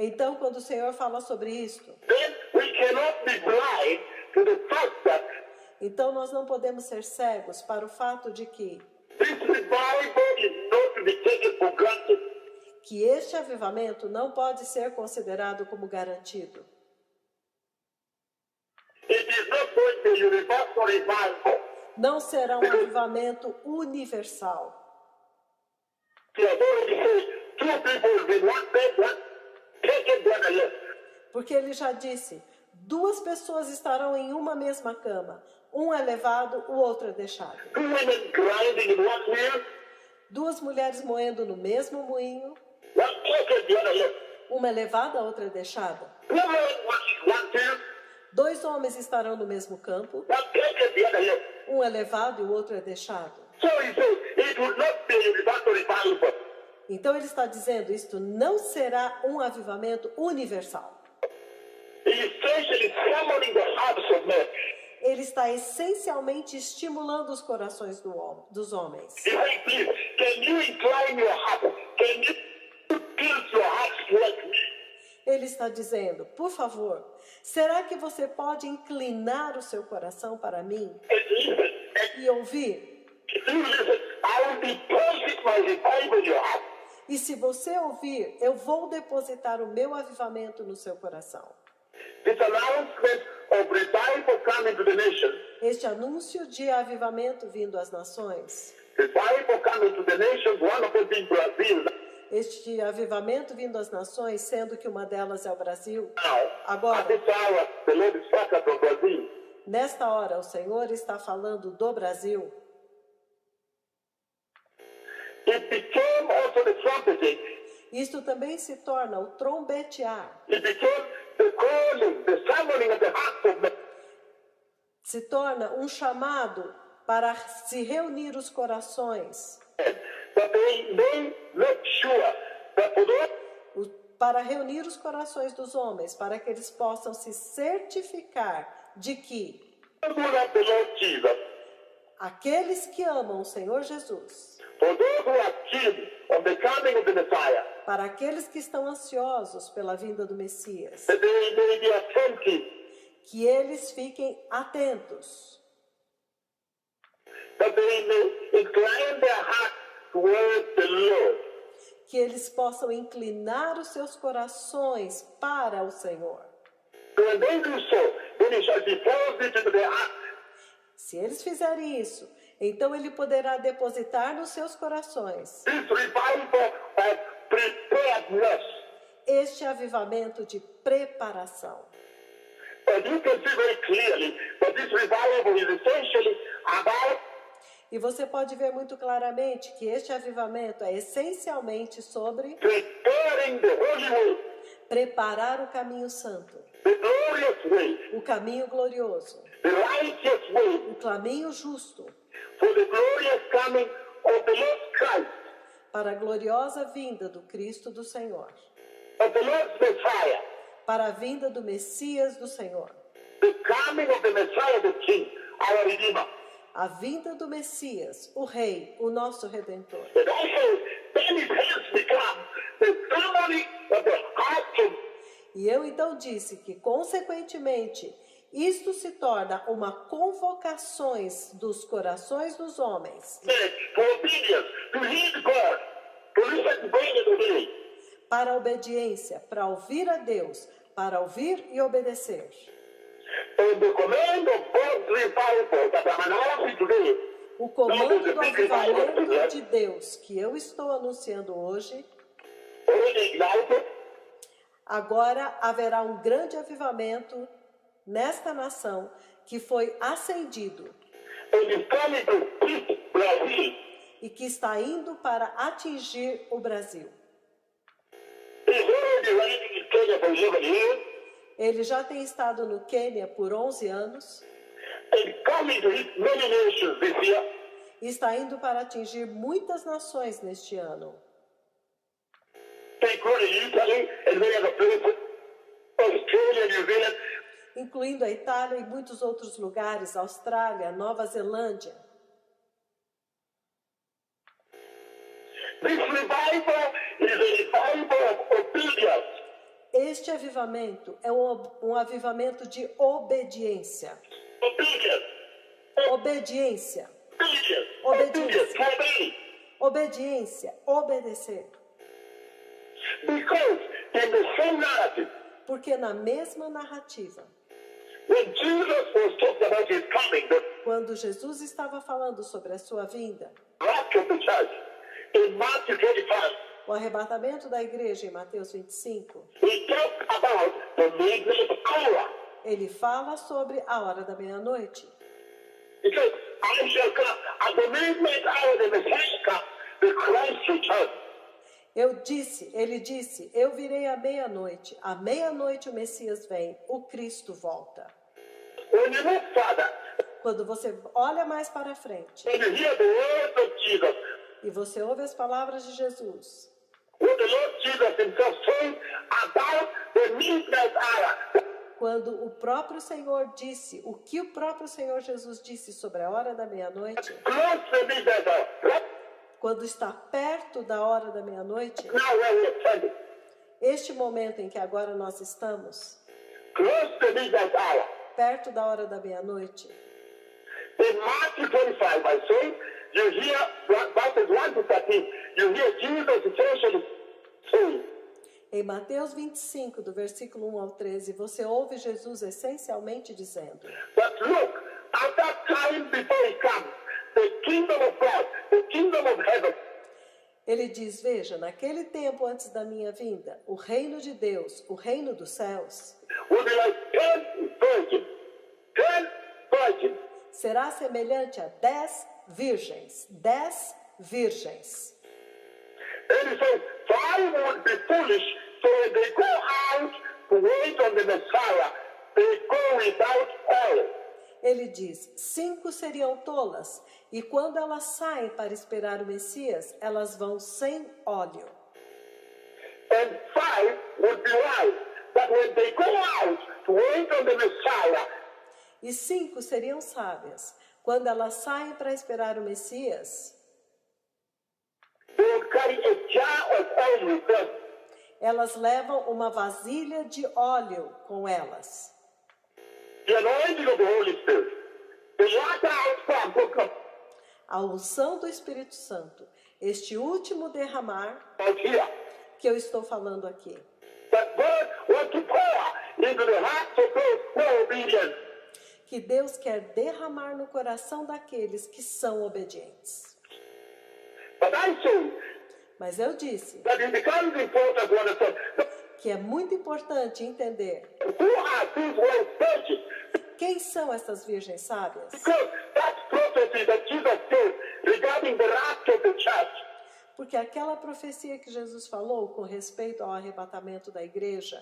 Então, quando o Senhor fala sobre isto, then we cannot be blind to the fact that então nós não podemos ser cegos para o fato de que this revival is not to be taken for granted. este avivamento não pode ser considerado como garantido. It is not going to be a universal revival. Não será um avivamento universal. The authority says two people will be one bed, one taken, the other left. Porque ele já disse, 2 pessoas estarão em uma mesma cama. Um é levado, o outro é deixado. Two women grinding in one mill, 2 mulheres moendo no mesmo moinho. one taken, the other left. Uma é levada, a outra é deixada. Two men working one field, 2 homens estarão no mesmo campo. one taken, the other left. Um é levado e o outro é deixado. So he says it would not be a universal revival. Então ele está dizendo, isto não será um avivamento universal. He is essentially summoning the hearts of men. Ele está essencialmente estimulando os corações dos homens. He says, please, can you incline your heart? Can you tilt your heart towards me? Ele está dizendo, por favor, será que você pode inclinar o seu coração para mim And listen, and e ouvir? if you listen, I will deposit my revival in your heart. E se você ouvir, eu vou depositar o meu avivamento no seu coração. This announcement of revival coming to the nation, Este anúncio de avivamento vindo às nações, revival coming to the nations, one of them being Brazil. este avivamento vindo às nações, sendo que uma delas é o Brasil. Now, Agora, at this hour, the Lord is talking from Brazil. nesta hora, o Senhor está falando do Brasil. It became also the trumpeting. Isto também se torna o trombetear, It became the calling, the summoning of the hearts of men. se torna um chamado para se reunir os corações, But they may make sure that for those para reunir os corações dos homens, para que eles possam se certificar de que who love the Lord Jesus, aqueles que amam o Senhor Jesus, for those who are keen on the coming of the Messiah, para aqueles que estão ansiosos pela vinda do Messias, that they may be attentive, que eles fiquem atentos, that they may incline their heart towards the Lord. que eles possam inclinar os seus corações para o Senhor. When they do so, then he shall deposit into their heart Se eles fizerem isso, então ele poderá depositar nos seus corações this revival of preparedness. este avivamento de preparação. And you can see very clearly that this revival is essentially about E você pode ver muito claramente que este avivamento é essencialmente sobre preparing the holy way, preparar o caminho santo, the glorious way, o caminho glorioso, the righteous way, o caminho justo, for the glorious coming of the Lord Christ, para a gloriosa vinda do Cristo do Senhor, of the Lord's Messiah, para a vinda do Messias do Senhor, the coming of the Messiah, the King, our Redeemer. a vinda do Messias, o Rei, o nosso Redentor. And also, then it has become the ceremony of the heart of E eu então disse que, consequentemente, isto se torna uma convocações dos corações dos homens men for obedience, to heed God, to listen, bring and obey. para a obediência, para ouvir a Deus, para ouvir e obedecer. And the command of God's revival that I'm announcing today, O comando do avivamento de Deus que eu estou anunciando hoje, already ignited, Agora haverá um grande avivamento nesta nação que foi acendido and is coming to hit Brazil. e que está indo para atingir o Brasil. He's already running in Kenya for 11 years Ele já tem estado no Quênia por 11 anos and coming to hit many nations this year. e está indo para atingir muitas nações neste ano, Including Italy and many other places, Australia, New Zealand. incluindo a Itália e muitos outros lugares, Austrália, Nova Zelândia. This revival is a revival of obedience. Este avivamento é um avivamento de obediência. Obedience. Obediência. Obedience. Obedience. To obey. Obediência. Obedecer. Because in the same narrative, Porque na mesma narrativa, when Jesus was talking about his coming, the quando Jesus estava falando sobre a sua vinda, rapture of the church, in Matthew 25, o arrebatamento da igreja em Mateus 25, he talked about the midnight hour. ele fala sobre a hora da meia-noite. He said, I shall come. At the midnight hour, the Messiah comes, the Christ returns. Ele disse, eu virei à meia-noite o Messias vem, o Cristo volta. When you look further, Quando você olha mais para frente when you hear the words of Jesus, e você ouve as palavras de Jesus, what the Lord Jesus himself said about the midnight hour, quando o próprio Senhor disse, o que o próprio Senhor Jesus disse sobre a hora da meia-noite, close to the midnight hour, right quando está perto da hora da meia-noite, now where we are standing, este momento em que agora nós estamos, close to the midnight hour. perto da hora da meia-noite, In Matthew 25, I say, you hear verses 1 to 13, you hear Jesus essentially saying, em Mateus 25, do versículo 1 ao 13, você ouve Jesus essencialmente dizendo, but look, at that time before he comes, the kingdom of God, the kingdom of heaven, ele diz, veja, naquele tempo antes da minha vinda, o reino de Deus, o reino dos céus, will be like 10 virgins. 10 virgins. será semelhante a 10 virgens. 10 virgens. And he says, 5 would be foolish, so when they go out to wait on the Messiah, they go without oil. Ele diz, 5 seriam tolas, e quando elas saem para esperar o Messias, elas vão sem óleo. And 5 would be wise, but when they go out to wait on the Messiah, E 5 seriam sábias. Quando elas saem para esperar o Messias, they would carry a jar of oil with them. elas levam uma vasilha de óleo com elas. The anointing of the Holy Spirit. The latter outcome will come A unção do Espírito Santo, este último derramar out here. que eu estou falando aqui, That God wants to pour into the hearts of those who are obedient. que Deus quer derramar no coração daqueles que são obedientes. But I say Mas eu disse that it becomes important to understand que é muito importante entender who are these wise virgins. quem são essas virgens sábias. Because that prophecy that Jesus gave regarding the rapture of the church, Porque aquela profecia que Jesus falou com respeito ao arrebatamento da igreja,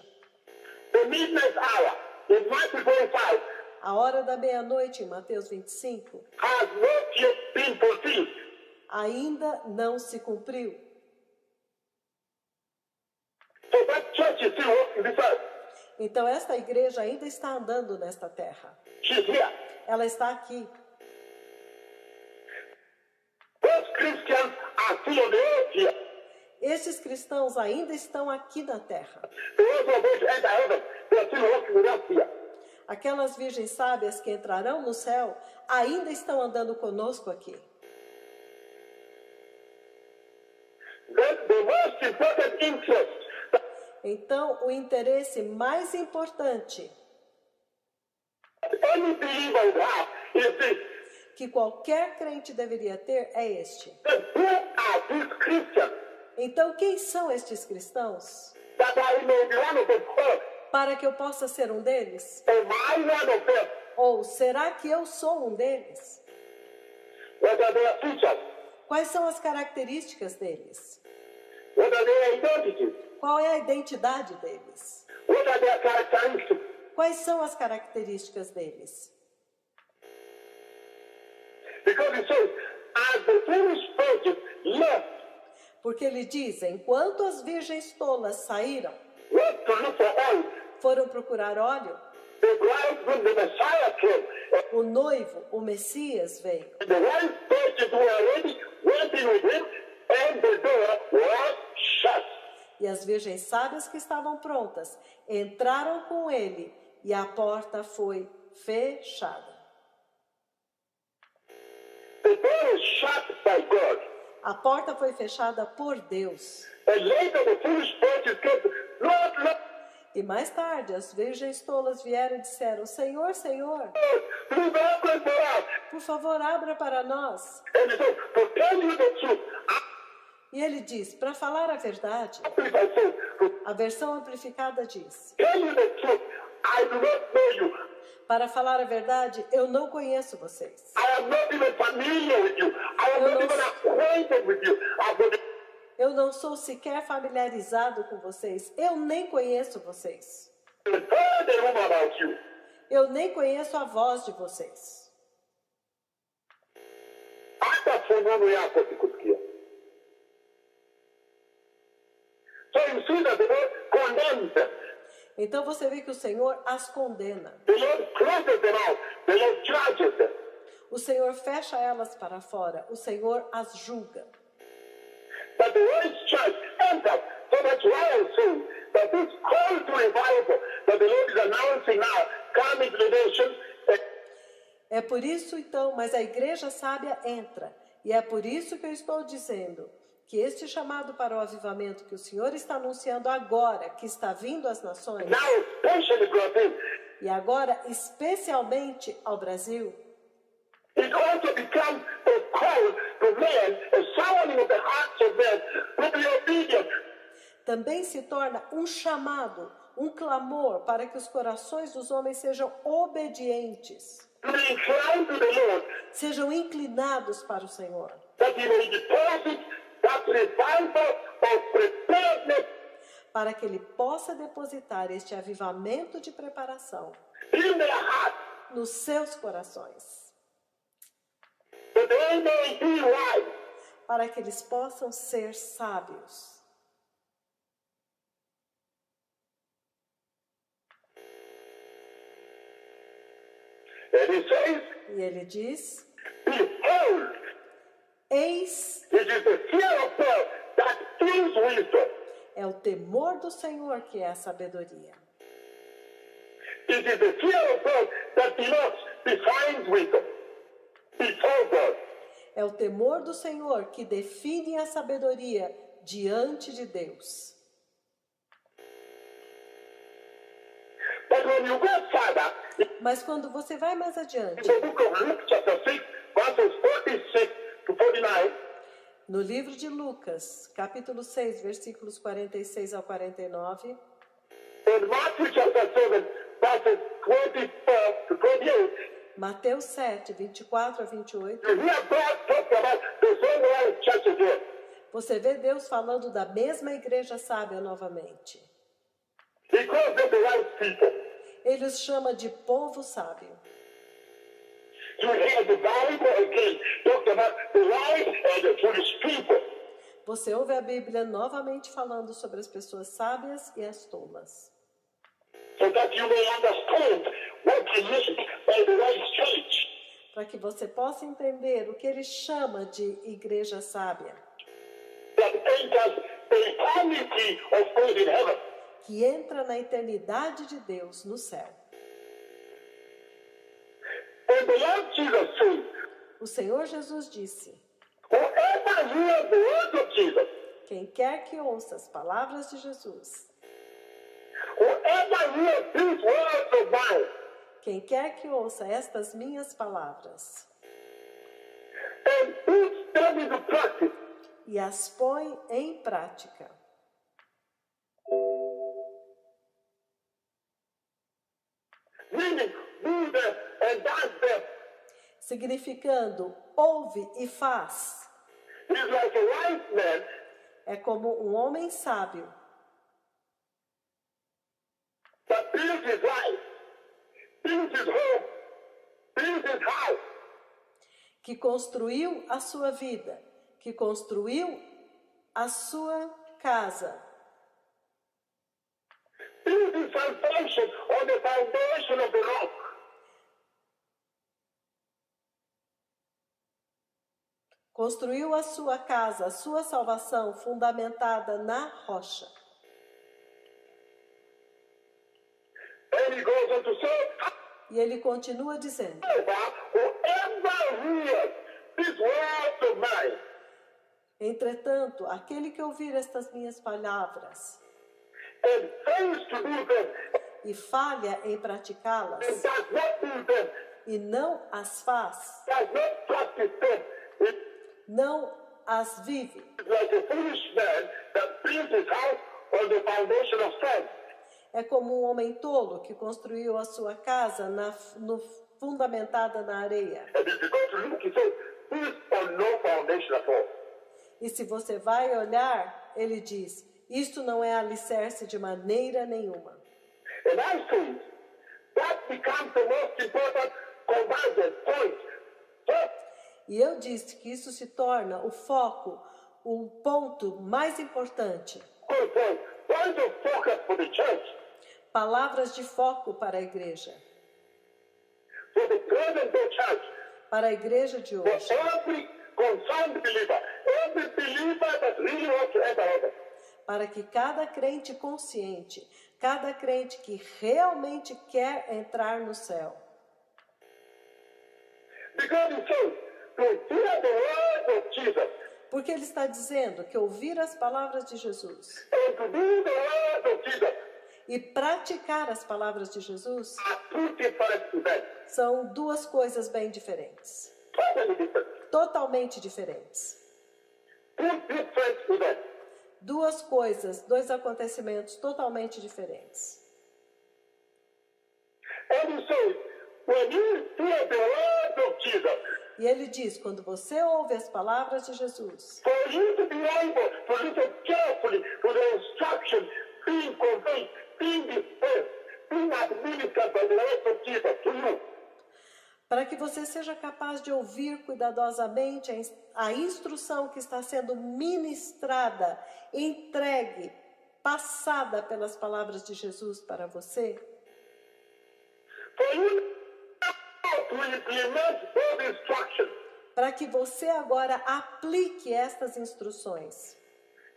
the midnight hour in Matthew 25, a hora da meia-noite em Mateus 25, has not yet been fulfilled. ainda não se cumpriu. So that church is still walking this earth. Então esta igreja ainda está andando nesta terra. She's here. Ela está aqui. Those Christians are still on the earth here. Esses cristãos ainda estão aqui na terra. Those who are going to enter heaven, they are still walking with us here. Aquelas virgens sábias que entrarão no céu ainda estão andando conosco aqui. Then the most important interest Então, o interesse mais importante that any believer would have is this. que qualquer crente deveria ter é este. Then who are these Christians? Então, quem são estes cristãos? that I may be one of them first. para que eu possa ser um deles? Am I one of them? Ou será que eu sou um deles? What are their features? Quais são as características deles? What are their identities? Qual é a identidade deles? What are their characteristics? Quais são as características deles? Because it says, as the foolish virgins left, Porque ele diz, enquanto as virgens tolas saíram, went to look for oil, foram procurar óleo, the bridegroom, the Messiah came. o noivo, o Messias, veio. And the wise virgins who were ready went in with him, and the door was shut. E as virgens sábias que estavam prontas entraram com ele e a porta foi fechada. The door was shut by God. A porta foi fechada por Deus. And later the foolish virgins came, Lord, Lord, E mais tarde as virgens tolas vieram e disseram, Senhor, Senhor, please open for us. por favor, abra para nós. And he said, to tell you the truth, E ele diz, para falar a verdade, I said, to a versão amplificada diz, tell you the truth, I do not know you. para falar a verdade, eu não conheço vocês. I am not even familiar with you. I am Eu not não- even acquainted with you. Eu não sou sequer familiarizado com vocês. Eu nem conheço vocês. I've heard a rumor about you. Eu nem conheço a voz de vocês. Hata fununu yako sikusikia. So you see that the Lord condemns them. Então você vê que o Senhor as condena. The Lord closes them out. The Lord judges them. O Senhor fecha elas para fora. O Senhor as julga. But the wise church enters. So that's why I'm saying that this call to revival that the Lord is announcing now, coming to the nations, É por isso, então, mas a igreja sábia entra. E é por isso que eu estou dizendo que este chamado para o avivamento que o Senhor está anunciando agora, que está vindo às nações, now especially Brazil, e agora especialmente ao Brasil, it also becomes a call to men, a summoning of the hearts of men to be obedient. também se torna um chamado, um clamor para que os corações dos homens sejam obedientes, To be inclined to the Lord, sejam inclinados para o Senhor, that He may deposit that revival of preparedness para que Ele possa depositar este avivamento de preparação in their hearts, nos seus corações, that they may be wise. para que eles possam ser sábios. And He says, E Ele diz, behold, eis, it is the fear of God that is wisdom. é o temor do Senhor que é a sabedoria. It is the fear of God that denotes, defines wisdom before God. É o temor do Senhor que define a sabedoria diante de Deus. But when you go further, Mas quando você vai mais in adiante, the book of Luke chapter 6, verses 46 to 49, no livro de Lucas, capítulo 6, versículos 46 ao 49, in Matthew chapter 7, verses 24 to 28, Mateus 7, 24 a 28, you hear God talk about the same wise church again. você vê Deus falando da mesma igreja sábia novamente. He calls them the wise people. Ele os chama de povo sábio. You hear the Bible again talk about the wise and the foolish people. Você ouve a Bíblia novamente falando sobre as pessoas sábias e as tolas, So that you may understand what he means by the wise church. para que você possa entender o que ele chama de igreja sábia, That enters the eternity of God in heaven. que entra na eternidade de Deus no céu. And the Lord Jesus said, O Senhor Jesus disse, whoever hears the words of Jesus, quem quer que ouça as palavras de Jesus, whoever hears these words of mine, quem quer que ouça estas minhas palavras and puts them into practice, e as põe em prática, meaning do them and does them. significando ouve e faz. He's like a wise man É como um homem sábio that builds his life, builds his home, builds his house, que construiu a sua vida, que construiu a sua casa, builds his salvation on the foundation of the rock. construiu a sua casa, a sua salvação fundamentada na rocha. And he goes on to say, E ele continua dizendo: whoever hears these words of mine entretanto, aquele que ouvir estas minhas palavras and fails to do them e falha em and praticá-las does not do them, e não as faz, does not practice them, it não as vive, is like a foolish man that builds his house on the foundation of sand. é como um homem tolo que construiu a sua casa fundamentada na areia. And if you go to look, he says, this on no foundation at all. E se você vai olhar, ele diz: isto não é alicerce de maneira nenhuma. And I think that becomes the most important convergence point. First, E eu disse que isso se torna o foco, o ponto mais importante. point of focus for the church, Palavras de foco para a igreja. for the present day church, Para a igreja de for hoje. every concerned believer, every believer that really wants to enter heaven. Para que cada crente consciente, cada crente que realmente quer entrar no céu. Because it says, to hear the words of Jesus Porque ele está dizendo que ouvir as palavras de Jesus and to do the words of Jesus e praticar as palavras de Jesus are two different events, são duas coisas bem diferentes. totally different. Totalmente diferentes. Two different events. Duas coisas, dois acontecimentos totalmente diferentes. And he says, when you hear the words of Jesus, E ele diz, quando você ouve as palavras de Jesus, for you to be able to listen carefully to the instruction being conveyed, being dispensed, being administered by the words of Jesus to you, para que você seja capaz de ouvir cuidadosamente a instrução que está sendo ministrada, entregue, passada pelas palavras de Jesus para você, for you to implement those instructions, para que você agora aplique estas instruções.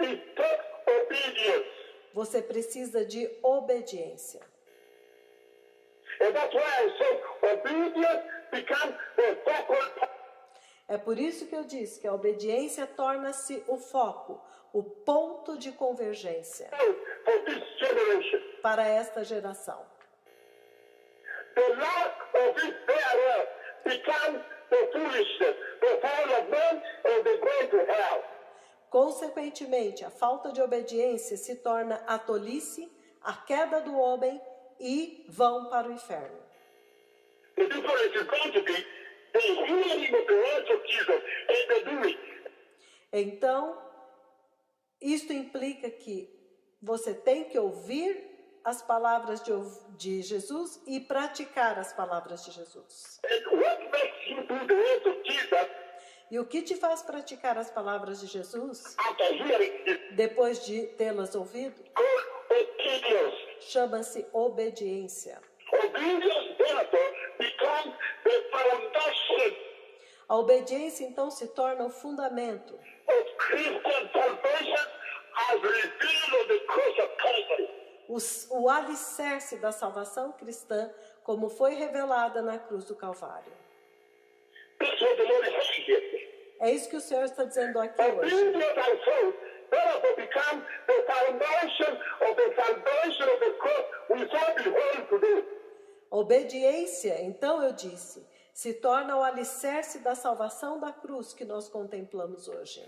it takes obedience. Você precisa de obediência. And that's why I say obedience becomes the focal point. É por isso que eu disse que a obediência torna-se o foco, o ponto de convergência For this generation. para esta geração. The lack of it thereof becomes the foolishness, the fall of men, and the going to hell. Consequentemente, a falta de obediência se torna a tolice, a queda do homem e vão para o inferno. The difference is going to be the hearing of the words of Jesus and the doing. Então, isto implica que você tem que ouvir as palavras de Jesus e praticar as palavras de Jesus. And what makes you do the words of Jesus E o que te faz praticar as palavras de Jesus, after hearing this? depois de tê-las ouvido, Called obedience. chama-se obediência. Obedience, therefore, becomes the foundation A obediência, então, se torna o fundamento of Christian salvation as revealed on the cross of Calvary. o alicerce da salvação cristã, como foi revelada na cruz do Calvário. That's what the Lord is saying here. É isso que o Senhor está dizendo aqui hoje. Obedience, I say, therefore becomes the foundation of the salvation of the cross we so behold today. Obediência, então eu disse, se torna o alicerce da salvação da cruz que nós contemplamos hoje.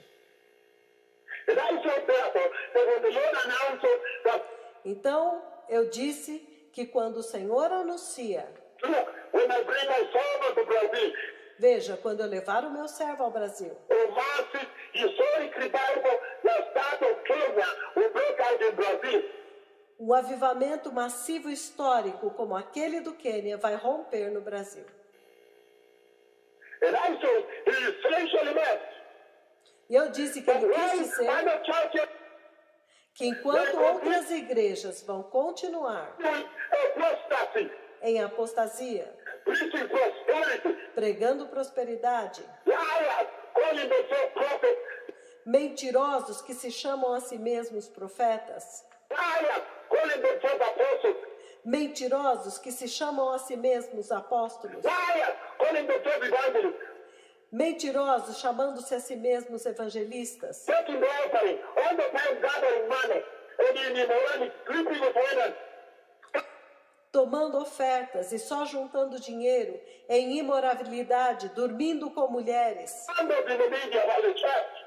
And I said, therefore, that when the Lord announces that Então eu disse que quando o Senhor anuncia Look, when I bring my servant to Brazil, Veja, quando eu levar o meu servo ao Brasil, a massive historic revival that start of Kenya will break out in Brazil. um avivamento massivo histórico como aquele do Quênia vai romper no Brasil. And I said, he essentially meant E eu disse que that ele quis while dizer other churches que enquanto outras igrejas vão continuar doing apostasy, em apostasia, preaching prosperity, pregando prosperidade, liars calling themselves prophets, mentirosos que se chamam a si mesmos profetas, liars calling themselves apostles, mentirosos que se chamam a si mesmos apóstolos, liars calling themselves evangelists, mentirosos chamando-se a si mesmos evangelistas, taking the offering, all the time gathering money, and in immorality, sleeping with women, tomando ofertas e só juntando dinheiro em imoralidade, dormindo com mulheres, scandals in the media about the church.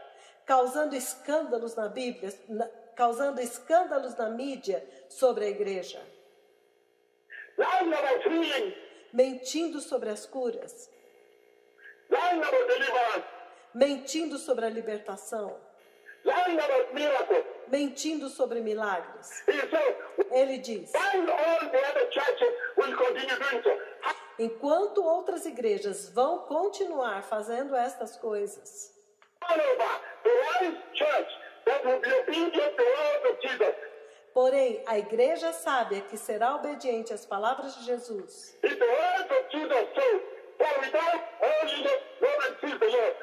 causando escândalos na Bíblia, causando escândalos na mídia sobre a igreja, Lying about healing, mentindo sobre as curas, lying about deliverance, mentindo sobre a libertação, lying about miracles. mentindo sobre milagres. He said, Ele diz: while all the other churches will continue doing so, enquanto outras igrejas vão continuar fazendo estas coisas, all over the wise church that will be obedient to the word of Jesus, porém a igreja sábia que será obediente às palavras de Jesus, if the word of Jesus says, for without holiness no one sees the Lord.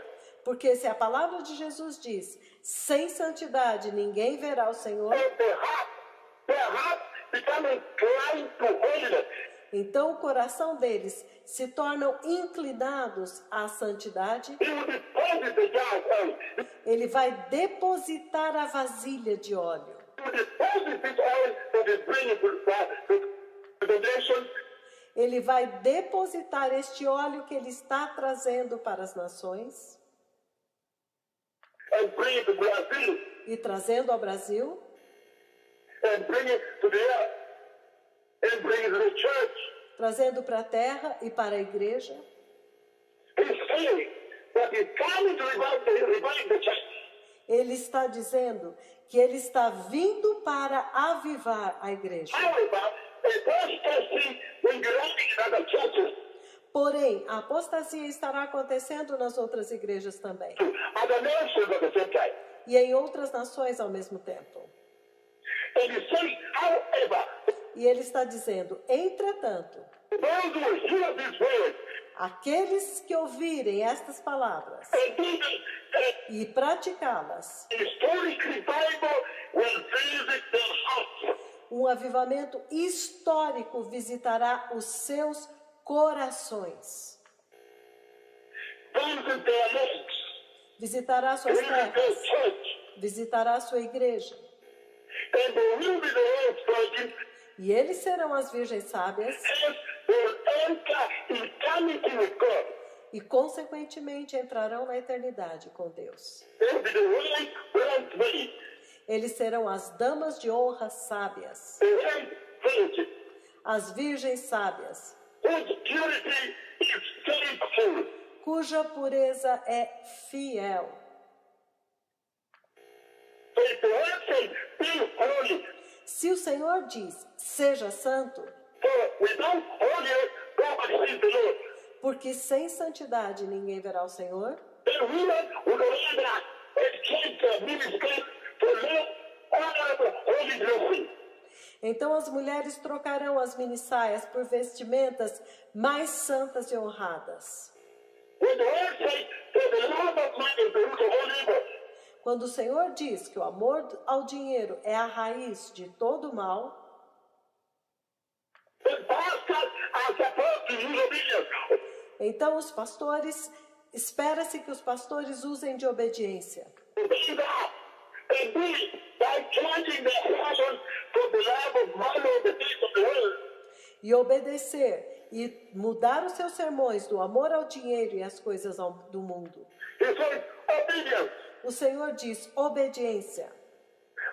porque se a palavra de Jesus diz, sem santidade ninguém verá o Senhor, And their heart become inclined to holiness. então o coração deles se tornam inclinados à santidade, He will deposit the jar of oil. ele vai depositar a vasilha de óleo. He will deposit this oil that is bringing to the nations. Ele vai depositar este óleo que ele está trazendo para as nações And bring it to Brazil e trazendo ao Brasil and bring it to the earth and bring it to the church. trazendo para a terra e para a igreja. He's saying that he's coming to revive the church. Ele está dizendo que ele está vindo para avivar a igreja. However, apostasy will be running in other churches, Porém, a apostasia estará acontecendo nas outras igrejas também other nations at the same time. e em outras nações ao mesmo tempo. And he's saying, however, E ele está dizendo, entretanto, those who hear this word aqueles que ouvirem estas palavras and do e praticá-las, the historic revival will visit their hearts. um avivamento histórico visitará os seus corações, Visit their legs. visitará suas Visit their terras, church. visitará sua igreja. And they will be the ones virgins. E eles serão as virgens sábias And they will enter eternity with God. e, consequentemente, entrarão na eternidade com Deus. They will be the right ones made. Eles serão as damas de honra sábias, The right virgin. as virgens sábias, Whose purity is faithful. cuja pureza é fiel. So if the word says, be holy, Se o Senhor diz, seja santo, for without holiness, nobody sees the Lord. porque sem santidade ninguém verá o Senhor, Then women would rather exchange their ministry for live honorable, holy dressing. então as mulheres trocarão as minissaias por vestimentas mais santas e honradas. When the word says that the love of money is the root of all evil, Quando o Senhor diz que o amor ao dinheiro é a raiz de todo mal, then pastors are supposed to use obedience. então os pastores, espera-se que os pastores usem de obediência. Obey that and be by changing their passion from the love of money and the things of the world. E obedecer e mudar os seus sermões do amor ao dinheiro e às coisas do mundo. He says obedience. O Senhor diz obediência.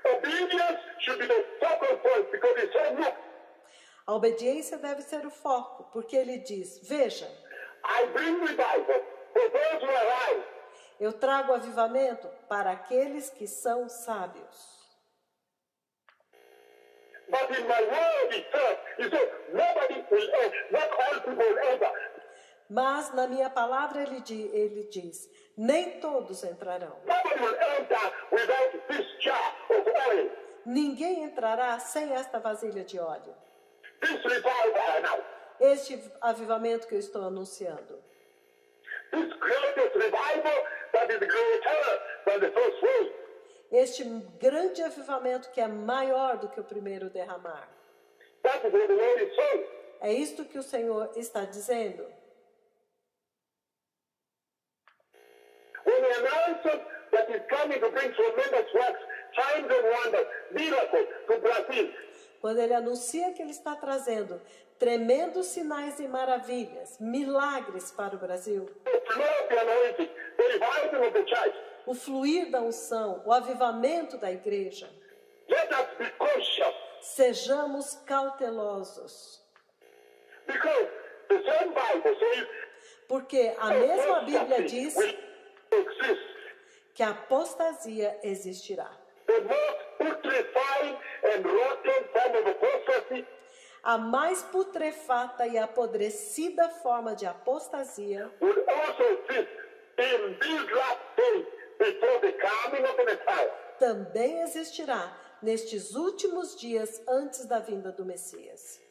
Obedience should be the focal point because he said, look, A obediência deve ser o foco, porque ele diz: veja, I bring revival for those who are wise. eu trago avivamento para aqueles que são sábios. But in my word itself, he said, nobody will enter, not all people will enter. Mas na minha palavra ele diz: nem todos entrarão. Nobody will enter without this jar of oil. Ninguém entrará sem esta vasilha de óleo. This revival now. Este avivamento que eu estou anunciando. This greatest revival that is greater than the first wave. Este grande avivamento que é maior do que o primeiro derramar. That is what the Lord is saying. É isto que o Senhor está dizendo. When he announces that he's coming to bring tremendous works, signs and wonders, miracles to Brazil, Quando ele anuncia que ele está trazendo tremendos sinais e maravilhas, milagres para o Brasil, the flow of the anointing, the revival of the church, o fluir da unção, o avivamento da igreja, let us be cautious, sejamos cautelosos. because the same Bible says Porque a mesma Bíblia diz will exist. que a apostasia existirá. The most putrefying and rotten form of apostasy A mais putrefata e apodrecida forma de apostasia would also exist in these last days before the coming of the Messiah. também existirá nestes últimos dias antes da vinda do Messias.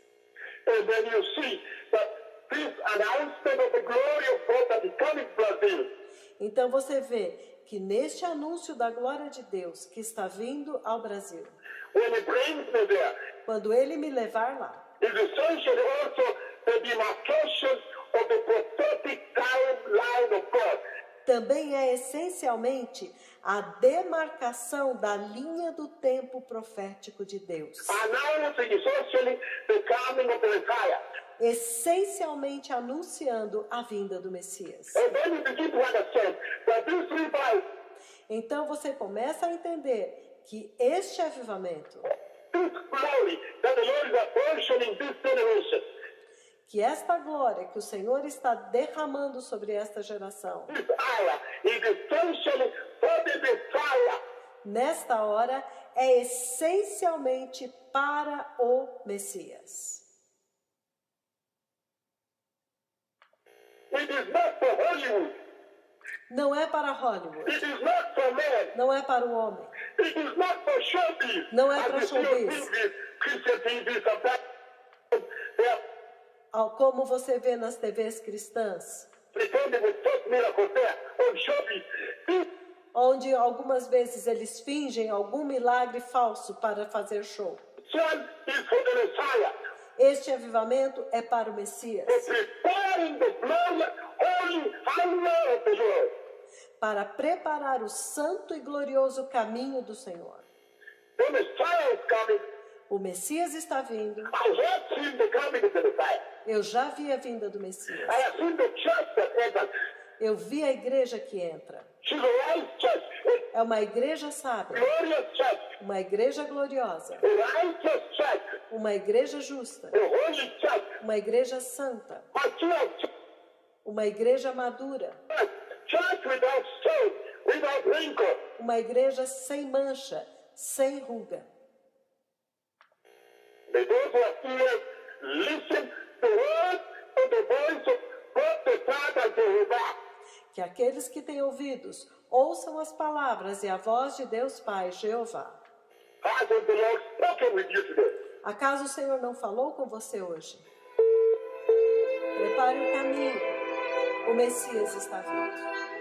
And then you see that this announcement of the glory of God that is coming to Brazil Então você vê que neste anúncio da glória de Deus que está vindo ao Brasil, when he brings me there, quando ele me levar lá, is essentially also the demarcation of the prophetic timeline of God. também é essencialmente a demarcação da linha do tempo profético de Deus. Announcing essentially the coming of the Messiah. Essencialmente anunciando a vinda do Messias. And then you begin to understand that this revival, Então você começa a entender que este avivamento, this glory that the Lord is apportioning this generation, que esta glória que o Senhor está derramando sobre esta geração, this hour is essentially for the Messiah. nesta hora, é essencialmente para o Messias. It is not for Hollywood. Não é para Hollywood, It is not for man. não é para o homem, It is not for showbiz. Não é As para you see on showbiz. TV, Christian TV, sometimes they are como você vê nas TVs cristãs, pretending with false miracles there on showbiz. This onde algumas vezes eles fingem algum milagre falso para fazer show. one is for the Messiah. Este avivamento é para o Messias, Preparing the glorious, holy highway of the Lord. para preparar o santo e glorioso caminho do Senhor. The Messiah is coming. O Messias está vindo. I have seen the coming of the Messiah. Eu já vi a vinda do Messias. I have seen the church that enters. Eu vi a igreja que entra. She's a wise church, É uma igreja sábia, a glorious church, uma igreja gloriosa, a righteous church, uma igreja justa, a holy church, uma igreja santa, mature church, uma igreja madura, church without stain, without wrinkle. uma igreja sem mancha, sem ruga. May those who have ears listen to the word of the voice of God the Father Jehovah. Que aqueles que têm ouvidos ouçam as palavras e a voz de Deus Pai, Jeová. Hasn't the Lord spoken with you today? Acaso o Senhor não falou com você hoje? Prepare o caminho. O Messias está vindo.